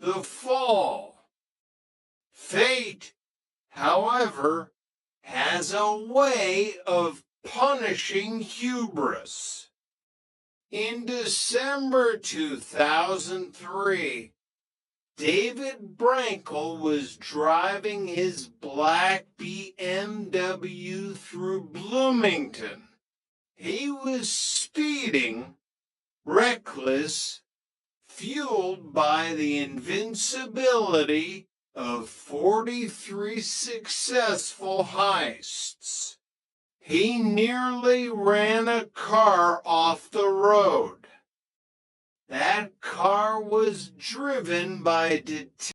The Fall. Fate, however, has a way of punishing hubris. In December 2003, David Brinkle was driving his black BMW through Bloomington. He was speeding, reckless, fueled by the invincibility of 43 successful heists. He nearly ran a car off the road. That car was driven by